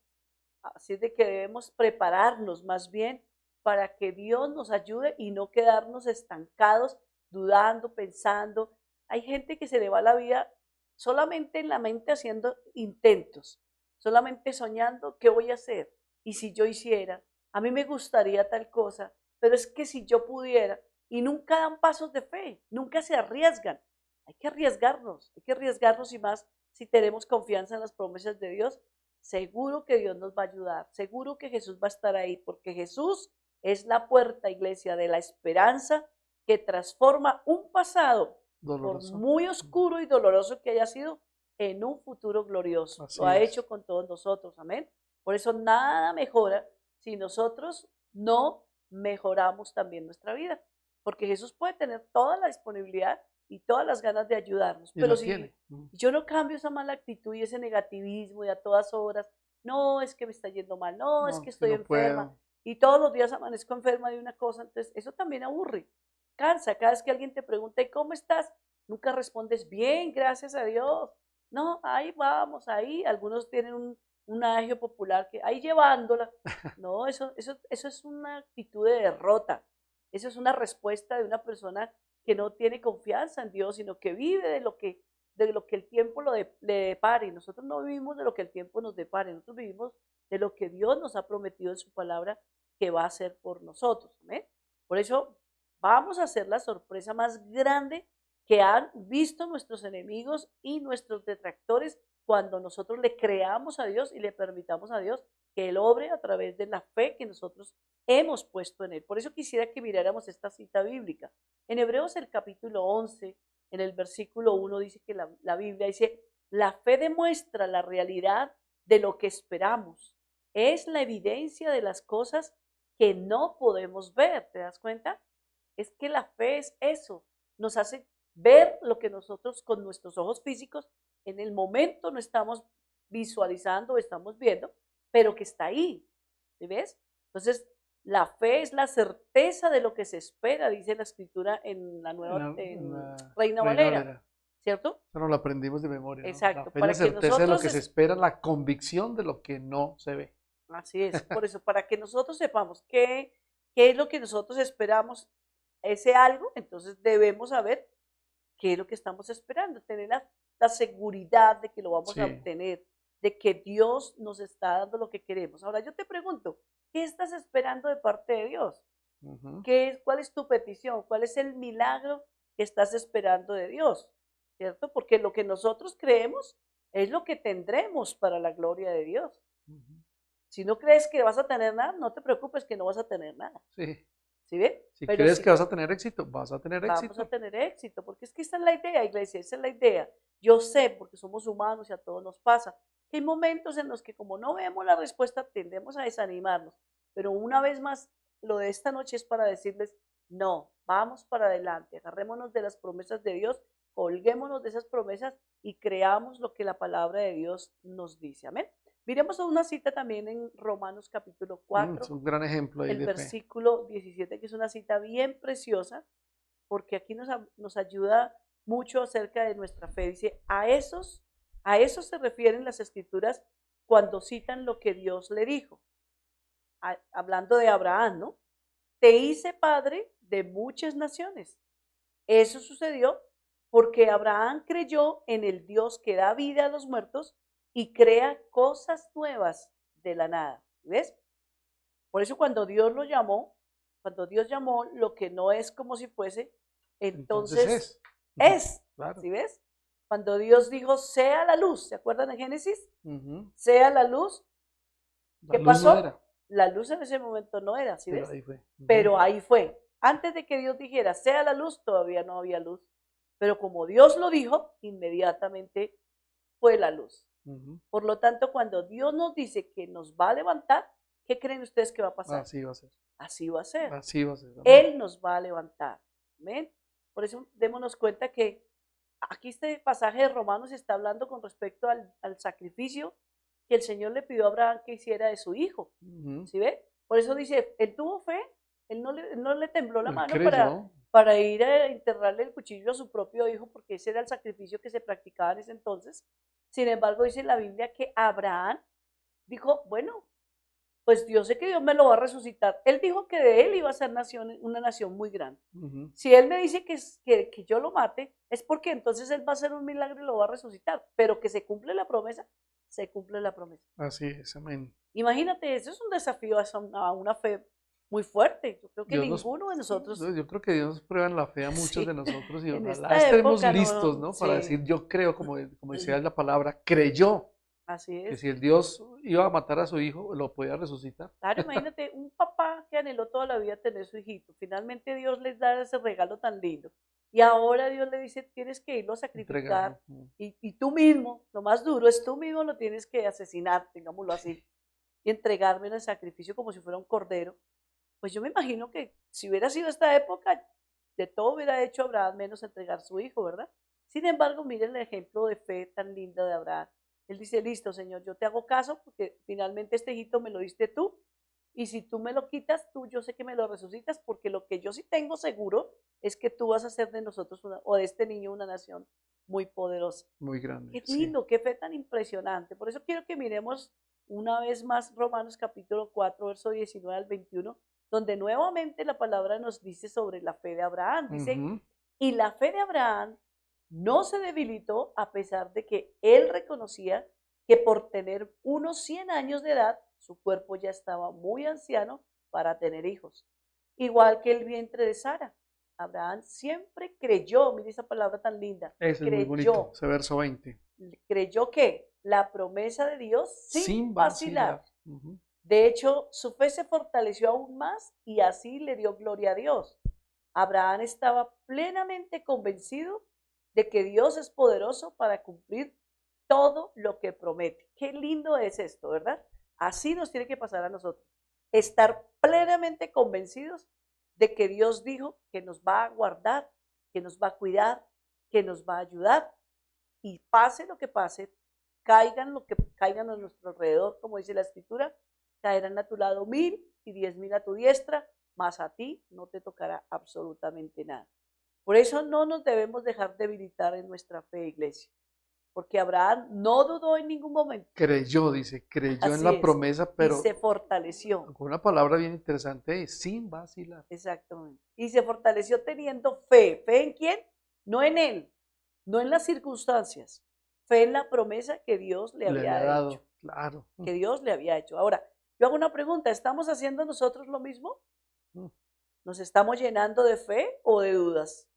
Así es de que debemos prepararnos más bien para que Dios nos ayude y no quedarnos estancados, dudando, pensando. Hay gente que se le va la vida solamente en la mente haciendo intentos, solamente soñando qué voy a hacer y si yo hiciera, a mí me gustaría tal cosa, pero es que si yo pudiera, y nunca dan pasos de fe, nunca se arriesgan. Hay que arriesgarnos y más si tenemos confianza en las promesas de Dios. Seguro que Dios nos va a ayudar, seguro que Jesús va a estar ahí, porque Jesús es la puerta, iglesia, de la esperanza que transforma un pasado, por Doloroso. muy oscuro y doloroso que haya sido, en un futuro glorioso. Así Lo ha es. hecho con todos nosotros, amén. Por eso nada mejora si nosotros no mejoramos también nuestra vida, porque Jesús puede tener toda la disponibilidad y todas las ganas de ayudarnos, Y pero lo si tiene. Mm. yo no cambio esa mala actitud y ese negativismo de a todas horas, no, es que me está yendo mal, no, es No, que si estoy no enferma, puedo. y todos los días amanezco enferma de una cosa, entonces eso también aburre, cansa. Cada vez que alguien te pregunta, ¿y cómo estás? Nunca respondes, bien, gracias a Dios. No, ahí vamos, ahí. Algunos tienen un adagio popular que ahí llevándola. No, eso es una actitud de derrota. Eso es una respuesta de una persona que no tiene confianza en Dios, sino que vive de lo que el tiempo le depare. Nosotros no vivimos de lo que el tiempo nos depare, nosotros vivimos de lo que Dios nos ha prometido en su palabra que va a hacer por nosotros. ¿Amén? Por eso vamos a hacer la sorpresa más grande que han visto nuestros enemigos y nuestros detractores cuando nosotros le creamos a Dios y le permitamos a Dios que Él obre a través de la fe que nosotros hemos puesto en Él. Por eso quisiera que miráramos esta cita bíblica. En Hebreos el capítulo 11, en el versículo 1 dice que la Biblia dice, la fe demuestra la realidad de lo que esperamos. Es la evidencia de las cosas que no podemos ver. ¿Te das cuenta? Es que la fe es eso. Nos hace ver lo que nosotros con nuestros ojos físicos en el momento no estamos visualizando o estamos viendo, pero que está ahí. ¿Sí ves? Entonces, la fe es la certeza de lo que se espera, dice la escritura en la nueva En la Reina Reina Valera, Valera. ¿cierto? Eso no lo aprendimos de memoria, ¿no? Exacto, La fe es para la que certeza de lo nosotros que se espera, la convicción de lo que no se ve. Así es, por eso, para que nosotros sepamos qué es lo que nosotros esperamos, ese algo, entonces debemos saber qué es lo que estamos esperando, tener la seguridad de que lo vamos a Sí. obtener, de que Dios nos está dando lo que queremos. Ahora yo te pregunto, ¿qué estás esperando de parte de Dios? Ujú. ¿Cuál es tu petición? ¿Cuál es el milagro que estás esperando de Dios? ¿Cierto? Porque lo que nosotros creemos es lo que tendremos para la gloria de Dios. Ujú. Si no crees que vas a tener nada, no te preocupes que no vas a tener nada. Sí. ¿Sí ve? Si Pero crees si que vas a tener éxito, vas a tener vamos éxito. a tener éxito, porque es que esa es la idea, iglesia, esa es la idea. Yo sé, porque somos humanos y a todos nos pasa, que hay momentos en los que como no vemos la respuesta, tendemos a desanimarnos. Pero una vez más, lo de esta noche es para decirles, no, vamos para adelante, agarrémonos de las promesas de Dios, colguémonos de esas promesas y creamos lo que la palabra de Dios nos dice. Amén. Miremos una cita también en Romanos capítulo 4, Es un gran ejemplo ahí el de fe. versículo 17, que es una cita bien preciosa, porque aquí nos ayuda mucho acerca de nuestra fe. Dice, a eso se refieren las escrituras cuando citan lo que Dios le dijo. Hablando de Abraham, ¿no? Te hice padre de muchas naciones. Eso sucedió porque Abraham creyó en el Dios que da vida a los muertos y crea cosas nuevas de la nada. ¿Ves? Por eso cuando Dios llamó lo que no es como si fuese, entonces es. Claro. ¿Sí ves? Cuando Dios dijo, sea la luz, ¿se acuerdan de Génesis? Ujú. Sea la luz, La ¿qué luz pasó? no era, La luz en ese momento no era, ¿sí pero ves? ahí fue. Ujú. Pero ahí fue. Antes de que Dios dijera, sea la luz, todavía no había luz. Pero como Dios lo dijo, inmediatamente fue la luz. Ujú. Por lo tanto, cuando Dios nos dice que nos va a levantar, ¿qué creen ustedes que va a pasar? Así va a ser. Así va a ser. Así va a ser. Amén. Él nos va a levantar. ¿Ven? Por eso démonos cuenta que aquí este pasaje de Romanos está hablando con respecto al sacrificio que el Señor le pidió a Abraham que hiciera de su hijo. Ujú. ¿Sí ve? Por eso dice, él tuvo fe, él no le tembló la Él mano creyó. para ir a enterrarle el cuchillo a su propio hijo, porque ese era el sacrificio que se practicaba en ese entonces. Sin embargo, dice la Biblia que Abraham dijo, bueno, pues yo sé que Dios me lo va a resucitar. Él dijo que de él iba a ser una nación muy grande. Ujú. Si él me dice que yo lo mate, es porque entonces él va a hacer un milagro y lo va a resucitar. Pero que se cumple la promesa, se cumple la promesa. Así es, amén. Imagínate, eso es un desafío a una fe muy fuerte. Yo creo que Dios nos- ninguno de nosotros Yo creo que Dios nos prueba en la fe a muchos Sí. de nosotros y En ojalá esta estemos época, no, listos, ¿no? Para sí. decir yo creo, como decía la palabra, creyó así que es. si el Dios iba a matar a su hijo, lo podía resucitar. Claro, imagínate un papá que anheló toda la vida tener su hijito. Finalmente Dios les da ese regalo tan lindo. Y ahora Dios le dice, tienes que irlo a sacrificar. Entregarlo. Y tú mismo, lo más duro es tú mismo lo tienes que asesinar, digámoslo así. Y entregarme en el sacrificio como si fuera un cordero. Pues yo me imagino que si hubiera sido esta época, de todo hubiera hecho Abraham menos entregar su hijo, ¿verdad? Sin embargo, miren el ejemplo de fe tan lindo de Abraham. Él dice, listo, Señor, yo te hago caso porque finalmente este hijito me lo diste tú. Y si tú me lo quitas, tú yo sé que me lo resucitas porque lo que yo sí tengo seguro es que tú vas a hacer de nosotros o de este niño una nación muy poderosa. Muy grande. Qué Sí. lindo, qué fe tan impresionante. Por eso quiero que miremos una vez más Romanos capítulo 4, verso 19 al 21, donde nuevamente la palabra nos dice sobre la fe de Abraham. Dice, Ujú. y la fe de Abraham no se debilitó a pesar de que él reconocía que por tener unos 100 años de edad, su cuerpo ya estaba muy anciano para tener hijos. Igual que el vientre de Sara. Abraham siempre creyó, mire esa palabra tan linda, Ese es muy bonito, ese verso 20. creyó que la promesa de Dios sin vacilar. Ujú. De hecho, su fe se fortaleció aún más y así le dio gloria a Dios. Abraham estaba plenamente convencido de que Dios es poderoso para cumplir todo lo que promete. Qué lindo es esto, ¿verdad? Así nos tiene que pasar a nosotros. Estar plenamente convencidos de que Dios dijo que nos va a guardar, que nos va a cuidar, que nos va a ayudar. Y pase lo que pase, caigan lo que caigan a nuestro alrededor, como dice la escritura, caerán a tu lado 1000 y 10.000 a tu diestra, mas a ti no te tocará absolutamente nada. Por eso no nos debemos dejar debilitar en nuestra fe, iglesia. porque Abraham no dudó en ningún momento. Creyó, dice, creyó en Así la es. promesa, Y pero se fortaleció. con una palabra bien interesante, sin vacilar. Exactamente. Y se fortaleció teniendo fe. ¿Fe en quién? No en él, no en las circunstancias. Fe en la promesa que Dios le Le había había dado, hecho. claro. Que Dios le había hecho. Ahora, yo hago una pregunta, ¿estamos haciendo nosotros lo mismo? Mm. ¿Nos estamos llenando de fe o de dudas?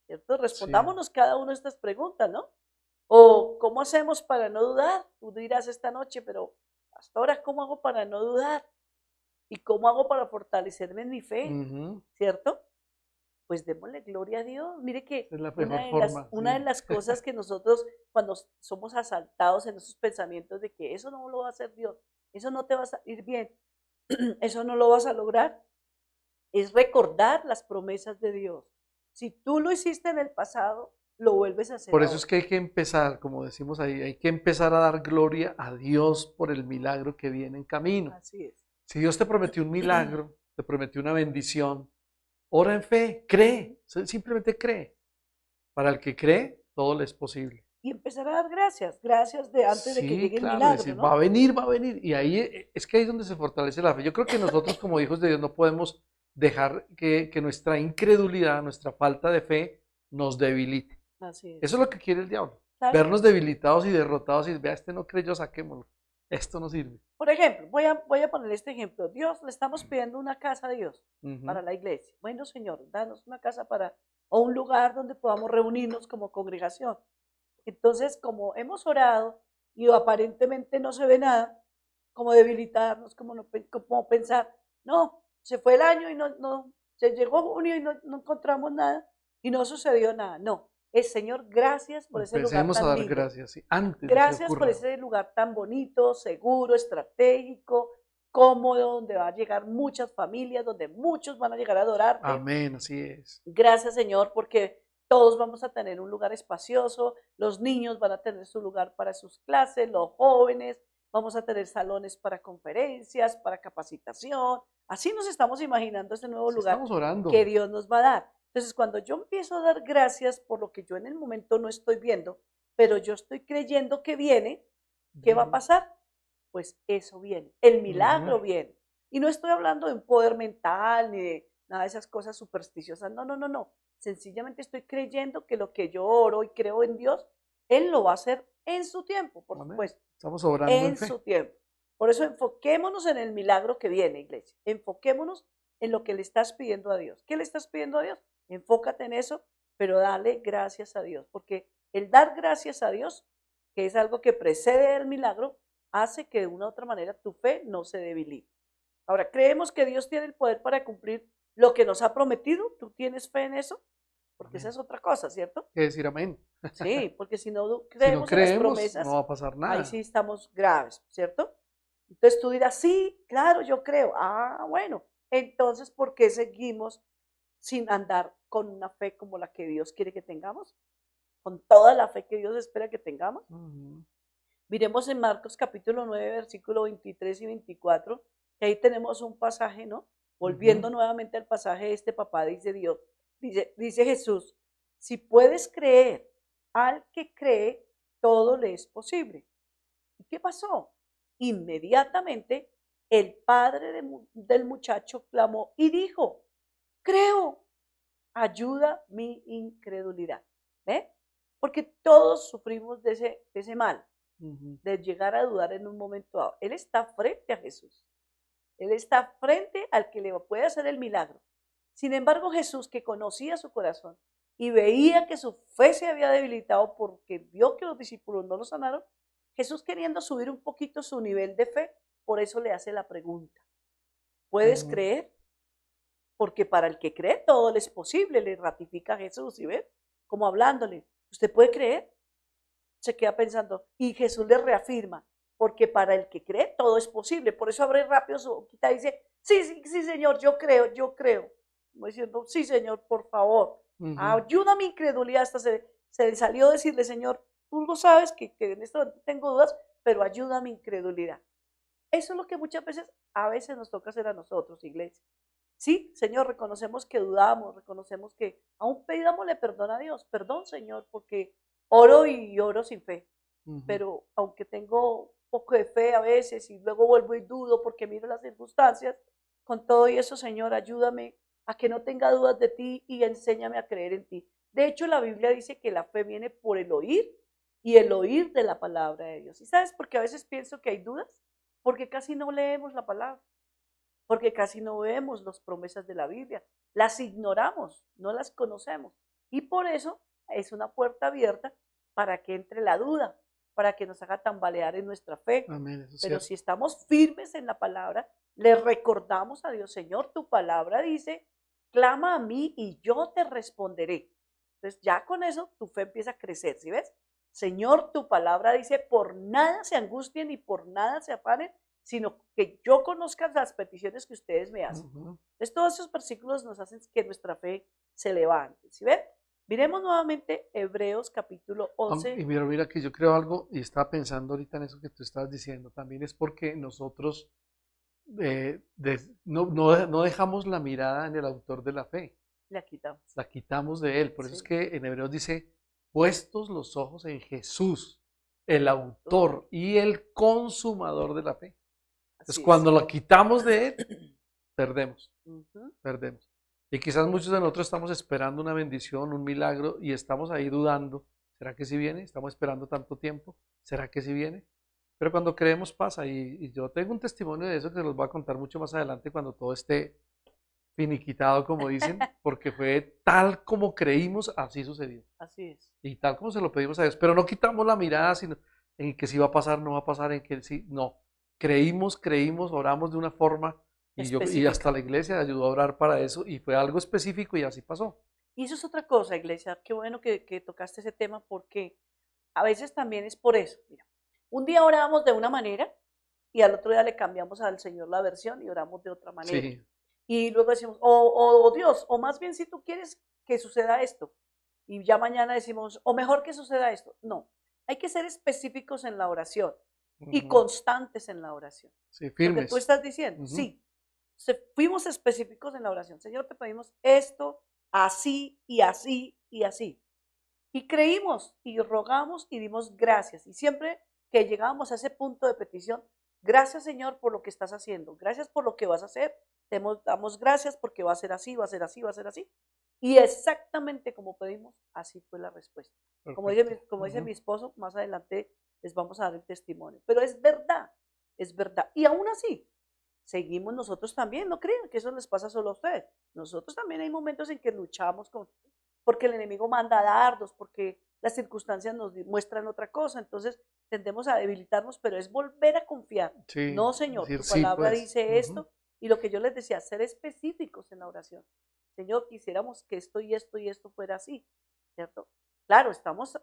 ¿Cierto? Respondámonos cada una de estas preguntas, ¿no? O ¿cómo hacemos para no dudar? Tú dirás esta noche, pero pastora, ¿cómo hago para no dudar? ¿Y cómo hago para fortalecerme en mi fe? Ujú. ¿Cierto? Pues démosle gloria a Dios. Mire que Es la una mejor de forma. una de Sí. las cosas que nosotros cuando somos asaltados en esos pensamientos de que eso no lo va a hacer Dios, eso no te va a salir bien, eso no lo vas a lograr, es recordar las promesas de Dios. Si tú lo hiciste en el pasado, lo vuelves a hacer Por eso es ahora. que hay que empezar, como decimos ahí, hay que empezar a dar gloria a Dios por el milagro que viene en camino. Así es. Si Dios te prometió un milagro, te prometió una bendición, ora en fe, cree, simplemente cree. Para el que cree, todo le es posible. Y empezar a dar gracias, gracias de antes de que Sí, llegue el claro, milagro, decir, ¿no? va a venir, va a venir. Y ahí es que ahí es donde se fortalece la fe. Yo creo que nosotros como hijos de Dios no podemos dejar que nuestra incredulidad, nuestra falta de fe nos debilite. Así es. Eso es lo que quiere el diablo. ¿Sabe? Vernos debilitados y derrotados y vea, este no creyó, saquémoslo. Esto no sirve. Por ejemplo, voy a poner este ejemplo. Dios, le estamos pidiendo una casa a Dios para Ujú. la iglesia. Bueno, Señor, danos una casa para, o un lugar donde podamos reunirnos como congregación. Entonces, como hemos orado y aparentemente no se ve nada, como debilitarnos, como, como pensar, no, se fue el año y se llegó junio y no encontramos nada y no sucedió nada. No, es Señor, gracias por ese lugar Empecemos a tan dar lindo. gracias, sí, antes de que Gracias por ocurra. ese lugar tan bonito, seguro, estratégico, cómodo, donde va a llegar muchas familias, donde muchos van a llegar a adorarte. Amén, así es. Gracias, Señor, porque todos vamos a tener un lugar espacioso, los niños van a tener su lugar para sus clases, los jóvenes, vamos a tener salones para conferencias, para capacitación. Así nos estamos imaginando ese nuevo Así lugar estamos orando. que Dios nos va a dar. Entonces, cuando yo empiezo a dar gracias por lo que yo en el momento no estoy viendo, pero yo estoy creyendo que viene, ¿qué va a Ujú. pasar? Pues eso viene, el milagro Ujú. viene. Y no estoy hablando de un poder mental ni de nada de esas cosas supersticiosas, no, no, no, no. Sencillamente estoy creyendo que lo que yo oro y creo en Dios, Él lo va a hacer en su tiempo, por Amén. supuesto, Estamos orando en en fe. su tiempo. Por eso enfoquémonos en el milagro que viene, iglesia. Enfoquémonos en lo que le estás pidiendo a Dios. ¿Qué le estás pidiendo a Dios? Enfócate en eso, pero dale gracias a Dios, porque el dar gracias a Dios, que es algo que precede el milagro, hace que de una u otra manera tu fe no se debilite. Ahora, creemos que Dios tiene el poder para cumplir lo que nos ha prometido. ¿Tú tienes fe en eso? Porque esa Amén. es otra cosa, ¿cierto? Hay que decir amén. Sí, porque si no Si no creemos en las creemos, promesas, no va a pasar ahí sí nada. estamos graves, ¿cierto? Entonces tú dirás, sí, claro, yo creo. Ah, bueno, entonces, ¿por qué seguimos sin andar con una fe como la que Dios quiere que tengamos? Con toda la fe que Dios espera que tengamos. Ujú. Miremos en Marcos capítulo 9, versículo 23 y 24, que ahí tenemos un pasaje, ¿no? Volviendo Ujú. nuevamente al pasaje de este papá, dice Dios, dice Jesús, si puedes creer, al que cree, todo le es posible. ¿Y qué pasó? Inmediatamente el padre del muchacho clamó y dijo, creo, ayuda mi incredulidad. ¿Ve? Porque todos sufrimos de ese mal, Ujú. de llegar a dudar en un momento dado. Él está frente a Jesús. Él está frente al que le puede hacer el milagro. Sin embargo, Jesús, que conocía su corazón y veía que su fe se había debilitado porque vio que los discípulos no lo sanaron, Jesús queriendo subir un poquito su nivel de fe, por eso le hace la pregunta. ¿Puedes Ujú. creer? Porque para el que cree todo le es posible, le ratifica Jesús, ¿y ve? Como hablándole, ¿usted puede creer? Se queda pensando, y Jesús le reafirma, porque para el que cree todo es posible. Por eso abre rápido su boquita y dice, sí, sí, sí, Señor, yo creo, yo creo. Como diciendo, sí, Señor, por favor, Ujú. ayuda a mi incredulidad. Hasta se le salió decirle, Señor, tú lo sabes que en este momento tengo dudas, pero ayuda a mi incredulidad. Eso es lo que muchas veces, a veces nos toca hacer a nosotros, iglesia. Sí, Señor, reconocemos que dudamos, reconocemos que aún pidámosle perdón a Dios. Perdón, Señor, porque oro y oro sin fe, Ujú. pero aunque tengo un poco de fe a veces y luego vuelvo y dudo porque miro las circunstancias, con todo y eso, Señor, ayúdame a que no tenga dudas de ti y enséñame a creer en ti. De hecho, la Biblia dice que la fe viene por el oír y el oír de la palabra de Dios. ¿Y sabes por qué a veces pienso que hay dudas? Porque casi no leemos la palabra, porque casi no vemos las promesas de la Biblia, las ignoramos, no las conocemos. Y por eso es una puerta abierta para que entre la duda, para que nos haga tambalear en nuestra fe. Amén, eso es Pero cierto. si estamos firmes en la palabra, le recordamos a Dios, Señor, tu palabra dice, clama a mí y yo te responderé. Entonces ya con eso tu fe empieza a crecer, ¿sí ves? Señor, tu palabra dice, por nada se angustien y por nada se afanen, sino que yo conozca las peticiones que ustedes me hacen. Ujú. Entonces todos esos versículos nos hacen que nuestra fe se levante, ¿sí ven? Miremos nuevamente Hebreos capítulo Y 11. mira que yo creo algo y estaba pensando ahorita en eso que tú estabas diciendo. También es porque nosotros no dejamos la mirada en el autor de la fe, La quitamos. la quitamos de él. Por eso es Sí. que en Hebreos dice, puestos los ojos en Jesús, el autor y el consumador de la fe. Entonces, Así cuando es. lo quitamos de él, perdemos. Ujú. Perdemos. Y quizás muchos de nosotros estamos esperando una bendición, un milagro, y estamos ahí dudando, ¿será que sí viene? Estamos esperando tanto tiempo, ¿será que sí viene? Pero cuando creemos pasa, y yo tengo un testimonio de eso que los voy a contar mucho más adelante cuando todo esté finiquitado, como dicen, porque fue tal como creímos, así sucedió. Así es. Y tal como se lo pedimos a Dios, pero no quitamos la mirada sino en que sí va a pasar, no va a pasar, en que sí, no. Creímos, oramos de una forma y Específica. hasta la iglesia ayudó a orar para eso y fue algo específico y así pasó. Y eso es otra cosa, iglesia. Qué bueno que tocaste ese tema porque a veces también es por eso. Mira, un día oramos de una manera y al otro día le cambiamos al Señor la versión y oramos de otra manera. Sí, Y luego decimos, o Dios, o más bien si tú quieres que suceda esto. Y ya mañana decimos, o mejor que suceda esto. No, hay que ser específicos en la oración y ujú, constantes en la oración. sí, Lo que firmes. tú estás diciendo, Ujú. sí. Fuimos específicos en la oración. Señor, te pedimos esto, así y así y así. Y creímos y rogamos y dimos gracias. Y siempre que llegábamos a ese punto de petición, gracias Señor por lo que estás haciendo. Gracias por lo que vas a hacer. Damos gracias porque va a ser así, va a ser así, va a ser así. Y exactamente como pedimos, así fue la respuesta. Como dice, Perfecto. como dice Ujú. mi esposo, más adelante les vamos a dar el testimonio. Pero es verdad, es verdad. Y aún así, seguimos nosotros también, no crean que eso les pasa solo a ustedes. Nosotros también hay momentos en que luchamos porque el enemigo manda dardos, porque las circunstancias nos muestran otra cosa, entonces tendemos a debilitarnos, pero es volver a confiar. Sí, No, Señor, decir tu sí, palabra pues. dice Ujú. esto, y lo que yo les decía, ser específicos en la oración. Señor, quisiéramos que esto y esto y esto fuera así, ¿cierto? Claro, estamos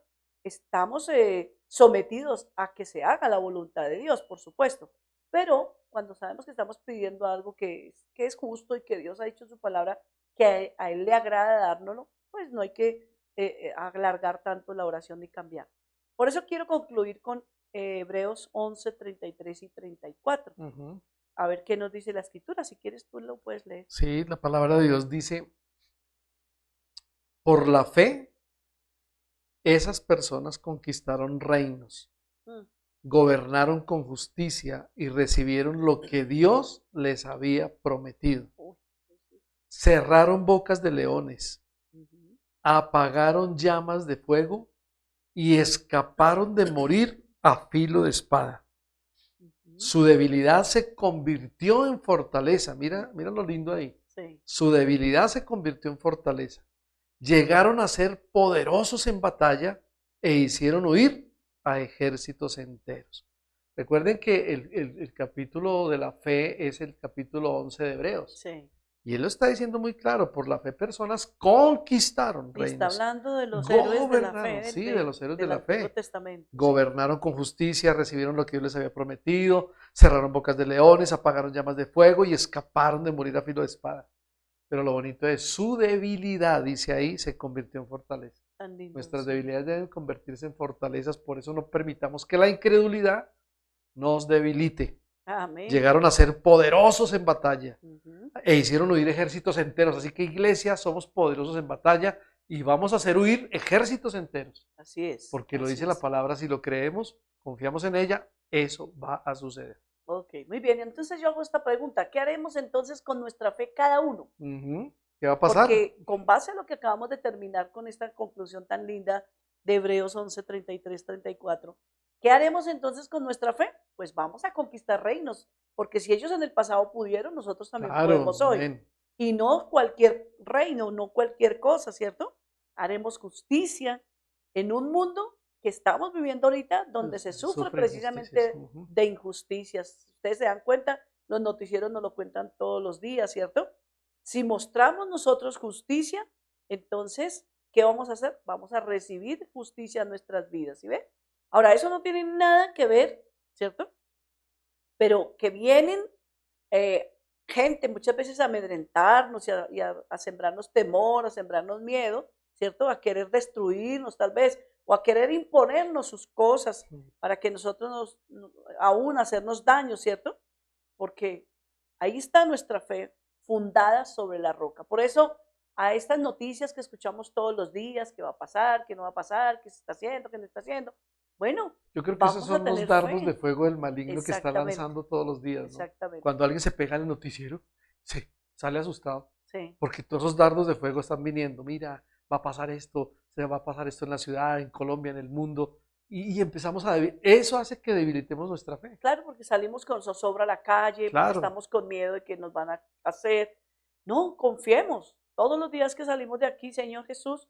sometidos a que se haga la voluntad de Dios, por supuesto, pero cuando sabemos que estamos pidiendo algo que es justo y que Dios ha dicho en su palabra que a Él le agrada dárnoslo, pues no hay que alargar tanto la oración ni cambiar. Por eso quiero concluir con Hebreos 11, 33 y 34. Ujú. A ver qué nos dice la escritura. Si quieres, tú lo puedes leer. Sí, la palabra de Dios dice, por la fe, esas personas conquistaron reinos, Mm, gobernaron con justicia y recibieron lo que Dios les había prometido. uy, Cerraron bocas de leones, ujú, apagaron llamas de fuego y escaparon de morir a filo de espada. ujú. Su debilidad se convirtió en fortaleza. Mira lo lindo ahí. Sí, Su debilidad se convirtió en fortaleza. Llegaron a ser poderosos en batalla e hicieron huir a ejércitos enteros. Recuerden que el capítulo de la fe es el capítulo 11 de Hebreos. sí. Y él lo está diciendo muy claro, por la fe personas conquistaron Y está reinos, hablando de los héroes de la gobernaron, fe, sí, de los héroes de del la Antiguo fe. Testamento. Sí. Gobernaron con justicia, recibieron lo que Dios les había prometido, cerraron bocas de leones, apagaron llamas de fuego y escaparon de morir a filo de espada. Pero lo bonito es su debilidad, dice ahí, se convirtió en fortaleza. Tan lindo, Nuestras sí. debilidades deben convertirse en fortalezas, por eso no permitamos que la incredulidad nos debilite. Amén. Llegaron a ser poderosos en batalla Ujú. e hicieron huir ejércitos enteros. Así que iglesia, somos poderosos en batalla y vamos a hacer huir ejércitos enteros, Así es. porque lo así dice la es. palabra, si lo creemos, confiamos en ella, eso va a suceder. Ok, muy bien. Entonces yo hago esta pregunta. ¿Qué haremos entonces con nuestra fe cada uno? Ujú. ¿Qué va a pasar? Porque con base a lo que acabamos de terminar con esta conclusión tan linda de Hebreos 11, 33, 34, ¿qué haremos entonces con nuestra fe? Pues vamos a conquistar reinos, porque si ellos en el pasado pudieron, nosotros también Claro, podemos hoy. amén. Y no cualquier reino, no cualquier cosa, ¿cierto? Haremos justicia en un mundo que estamos viviendo ahorita, donde se sufre Sufre precisamente injusticias. Ujú. de injusticias. Ustedes se dan cuenta, los noticieros nos lo cuentan todos los días, ¿cierto? Si mostramos nosotros justicia, entonces, ¿qué vamos a hacer? Vamos a recibir justicia en nuestras vidas, ¿sí ve? Ahora, eso no tiene nada que ver, ¿cierto? Pero que vienen gente muchas veces a amedrentarnos y a sembrarnos temor, a sembrarnos miedo, ¿cierto? A querer destruirnos tal vez, o a querer imponernos sus cosas para que nosotros aún hacernos daño, ¿cierto? Porque ahí está nuestra fe fundada sobre la roca. Por eso a estas noticias que escuchamos todos los días, que va a pasar, que no va a pasar, que se está haciendo, que no está haciendo, bueno, Yo creo que esos vamos a son los tener dardos fe. de fuego del maligno que está Exactamente. lanzando todos los días, ¿no? Exactamente. Cuando alguien se pega en el noticiero, se sale asustado, Sí, porque todos esos dardos de fuego están viniendo. Mira, va a pasar esto, se va a pasar esto en la ciudad, en Colombia, en el mundo, y empezamos a eso hace que debilitemos nuestra fe. claro, porque salimos con zozobra a la calle, porque Claro. estamos con miedo de que nos van a hacer. No, confiemos. Todos los días que salimos de aquí, Señor Jesús,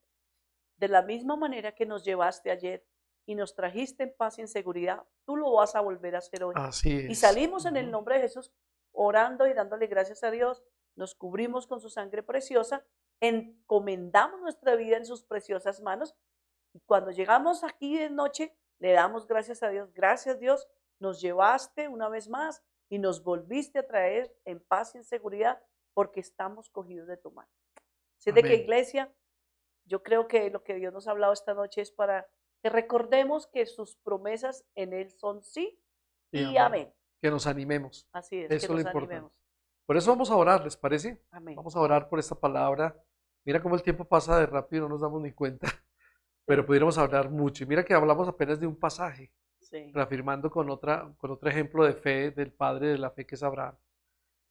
de la misma manera que nos llevaste ayer y nos trajiste en paz y en seguridad, tú lo vas a volver a hacer hoy. Así Y es. salimos en el Ujú. nombre de Jesús orando y dándole gracias a Dios, nos cubrimos con su sangre preciosa, encomendamos nuestra vida en sus preciosas manos y cuando llegamos aquí de noche le damos gracias a Dios, gracias Dios, nos llevaste una vez más y nos volviste a traer en paz y en seguridad porque estamos cogidos de tu mano. Así de que Amén. iglesia, yo creo que lo que Dios nos ha hablado esta noche es para que recordemos que sus promesas en Él son sí y amén. Que nos animemos. Así es, Eso que es lo nos importante. animemos. Por eso vamos a orar, ¿les parece? Amén. Vamos a orar por esta palabra. Mira cómo el tiempo pasa de rápido, no nos damos ni cuenta, pero pudiéramos hablar mucho. Y mira que hablamos apenas de un pasaje, Sí, reafirmando con otro ejemplo de fe del padre de la fe que es Abraham.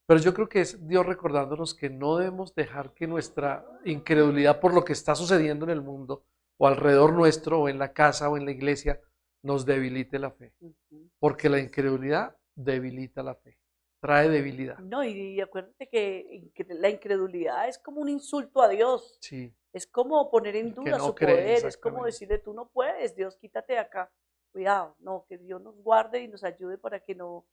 Pero yo creo que es Dios recordándonos que no debemos dejar que nuestra incredulidad por lo que está sucediendo en el mundo o alrededor nuestro o en la casa o en la iglesia nos debilite la fe. ujú. Porque la incredulidad debilita la fe, trae debilidad. No, y acuérdate que la incredulidad es como un insulto a Dios, Sí, es como poner en duda no su cree, poder, es como exactamente. decirle, tú no puedes, Dios, quítate de acá, cuidado, no, que Dios nos guarde y nos ayude para que no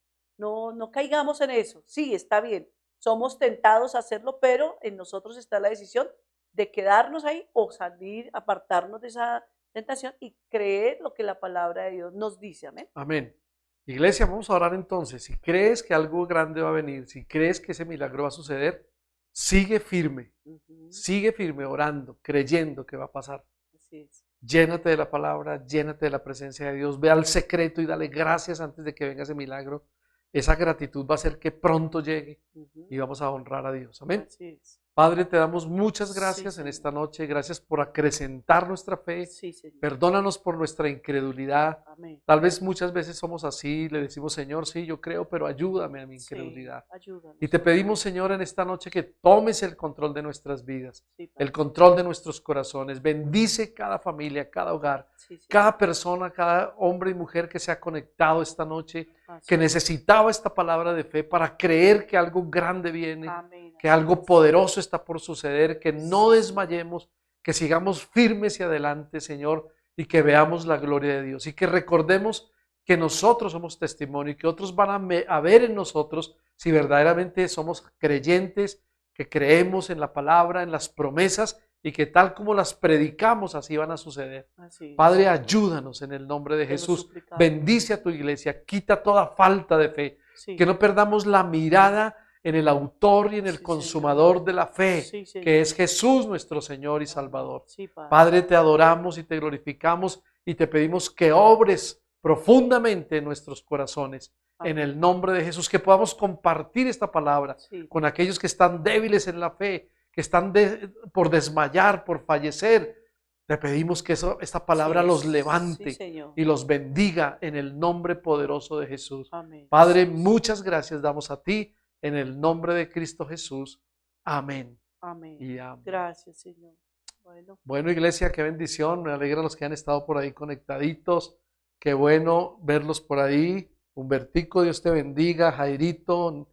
caigamos en eso. Sí, está bien, somos tentados a hacerlo, pero en nosotros está la decisión de quedarnos ahí o salir, apartarnos de esa tentación y creer lo que la palabra de Dios nos dice, amén. Amén. Iglesia, vamos a orar entonces. Si crees que algo grande va a venir, si crees que ese milagro va a suceder, sigue firme orando, creyendo que va a pasar. Así es. Llénate de la palabra, llénate de la presencia de Dios, ve al secreto y dale gracias antes de que venga ese milagro. Esa gratitud va a hacer que pronto llegue y vamos a honrar a Dios. Amén. Así es. Padre, te damos muchas gracias Sí, en Señor. esta noche. Gracias por acrecentar nuestra fe. Sí, Señor. Perdónanos por nuestra incredulidad. Amén. Tal vez muchas veces somos así, le decimos, Señor, sí, yo creo, pero ayúdame a mi Sí, incredulidad. ayúdanos. Y te pedimos, Señor, en esta noche que tomes el control de nuestras vidas, Sí, Padre. el control de nuestros corazones. Bendice cada familia, cada hogar, Sí, sí. cada persona, cada hombre y mujer que se ha conectado esta noche, Así que es. necesitaba esta palabra de fe para creer que algo grande viene, Amén. que Así algo es. poderoso está por suceder, que no Sí, desmayemos, que sigamos firmes y adelante, Señor, y que veamos la gloria de Dios y que recordemos que nosotros somos testimonio y que otros van a ver en nosotros si verdaderamente somos creyentes, que creemos en la palabra, en las promesas y que tal como las predicamos así van a suceder. Así es. Padre, ayúdanos en el nombre de Te lo Jesús. suplicamos. Bendice a tu iglesia, quita toda falta de fe, Sí. que no perdamos la mirada en el autor y en el Sí, consumador Señor. de la fe, Sí, Señor. que es Jesús nuestro Señor y Salvador. Sí, Padre. Padre, te adoramos y te glorificamos y te pedimos que obres profundamente en nuestros corazones. En Amén. el nombre de Jesús, que podamos compartir esta palabra Sí. con aquellos que están débiles en la fe, que están por desmayar, por fallecer. Te pedimos que esta palabra los levante Señor. y los bendiga en el nombre poderoso de Jesús. Amén. Padre, muchas gracias damos a ti en el nombre de Cristo Jesús. Amén. Amén. Y amén. Gracias, Señor. Bueno, iglesia, qué bendición. Me alegra los que han estado por ahí conectaditos. Qué bueno verlos por ahí. Humbertico, Dios te bendiga. Jairito,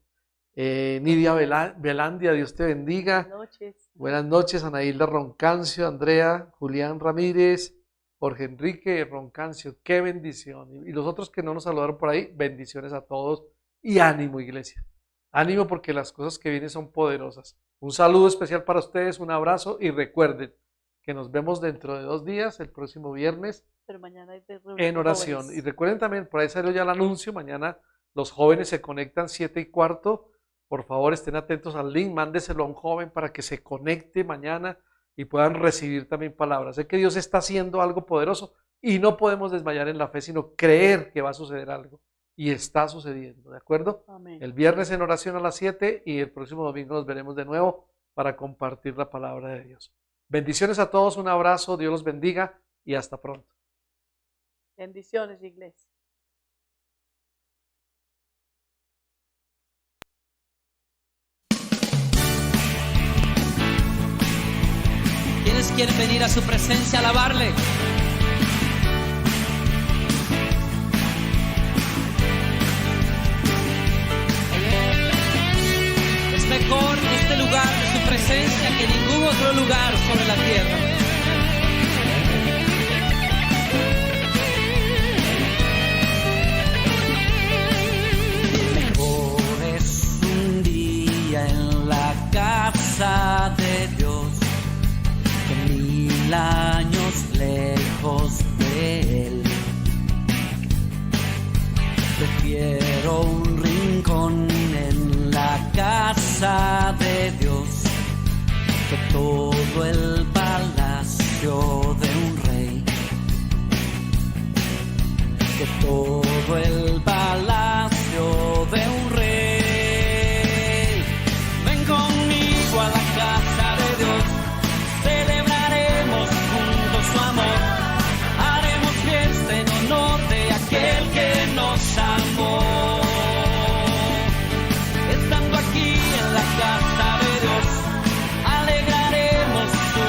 Nidia Belandia, Dios te bendiga. Buenas noches. Buenas noches, Anaíla Roncancio, Andrea, Julián Ramírez, Jorge Enrique Roncancio. Qué bendición. Y los otros que no nos saludaron por ahí, bendiciones a todos. Y ánimo, iglesia. Ánimo porque las cosas que vienen son poderosas. Un saludo especial para ustedes, un abrazo y recuerden que nos vemos dentro de 2 días, el próximo viernes, Pero mañana hay de reunión en de oración. jóvenes. Y recuerden también, por ahí salió ya el anuncio, mañana los jóvenes se conectan 7:15. Por favor, estén atentos al link, mándeselo a un joven para que se conecte mañana y puedan recibir también palabras. Sé que Dios está haciendo algo poderoso y no podemos desmayar en la fe, sino creer que va a suceder algo. Y está sucediendo, ¿de acuerdo? Amén. El viernes en oración a las 7 y el próximo domingo nos veremos de nuevo para compartir la palabra de Dios. Bendiciones a todos, un abrazo, Dios los bendiga y hasta pronto. Bendiciones, iglesia. ¿Quiénes quieren venir a su presencia a alabarle? Es mejor este lugar de su presencia que ningún otro lugar sobre la tierra. Mejor es un día en la casa de Dios que 1000 años lejos de Él. Prefiero un rincón en la casa de Dios que todo el palacio de un rey. Que todo el palacio de un rey. Ven conmigo a la casa de Dios. Celebraremos juntos su amor, haremos fiesta en honor de aquel que nos amó. Estando aquí en la casa de Dios, alegraremos su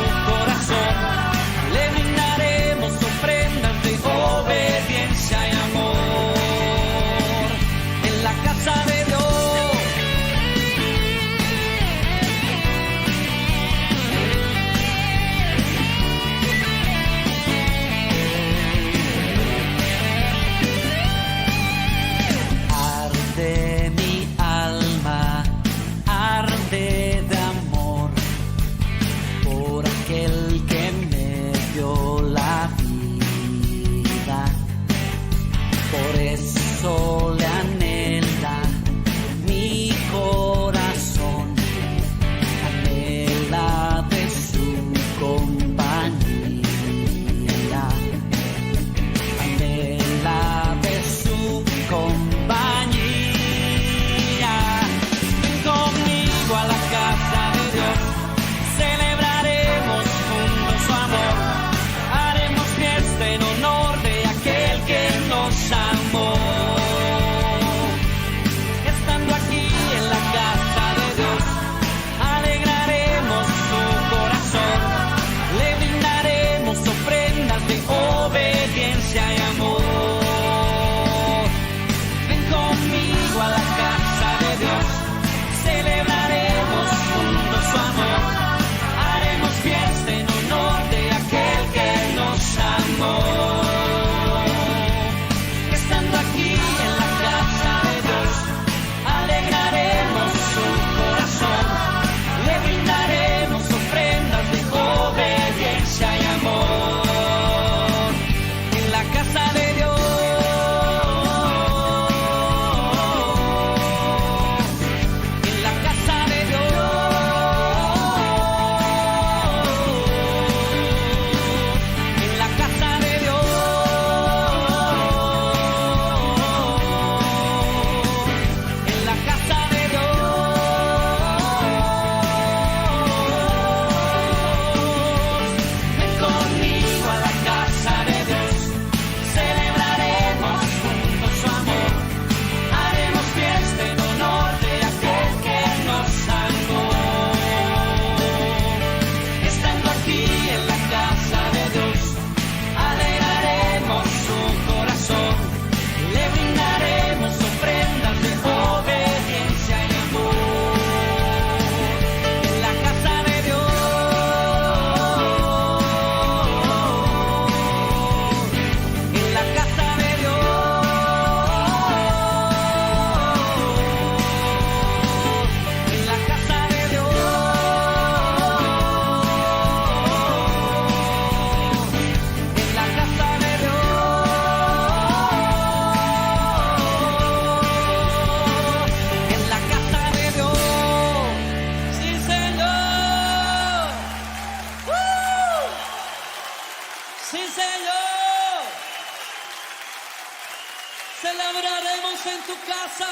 casa.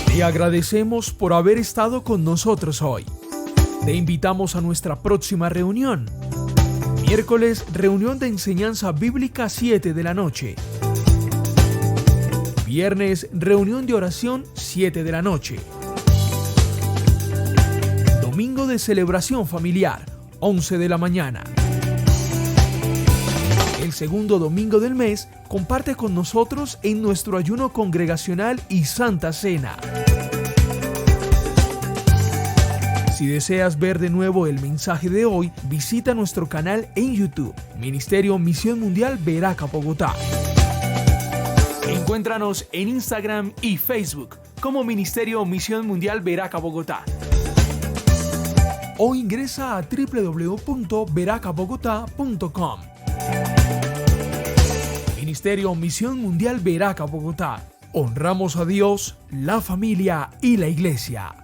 Te agradecemos por haber estado con nosotros hoy. Te invitamos a nuestra próxima reunión. Miércoles, reunión de enseñanza bíblica 7 de la noche. Viernes, reunión de oración 7 de la noche. Domingo de celebración familiar, 11 de la mañana. El segundo domingo del mes, comparte con nosotros en nuestro ayuno congregacional y Santa Cena. Si deseas ver de nuevo el mensaje de hoy, visita nuestro canal en YouTube, Ministerio Misión Mundial Veraca Bogotá. Encuéntranos en Instagram y Facebook como Ministerio Misión Mundial Veraca Bogotá. O ingresa a www.veracabogotá.com. Ministerio Misión Mundial Veraca Bogotá. Honramos a Dios, la familia y la iglesia.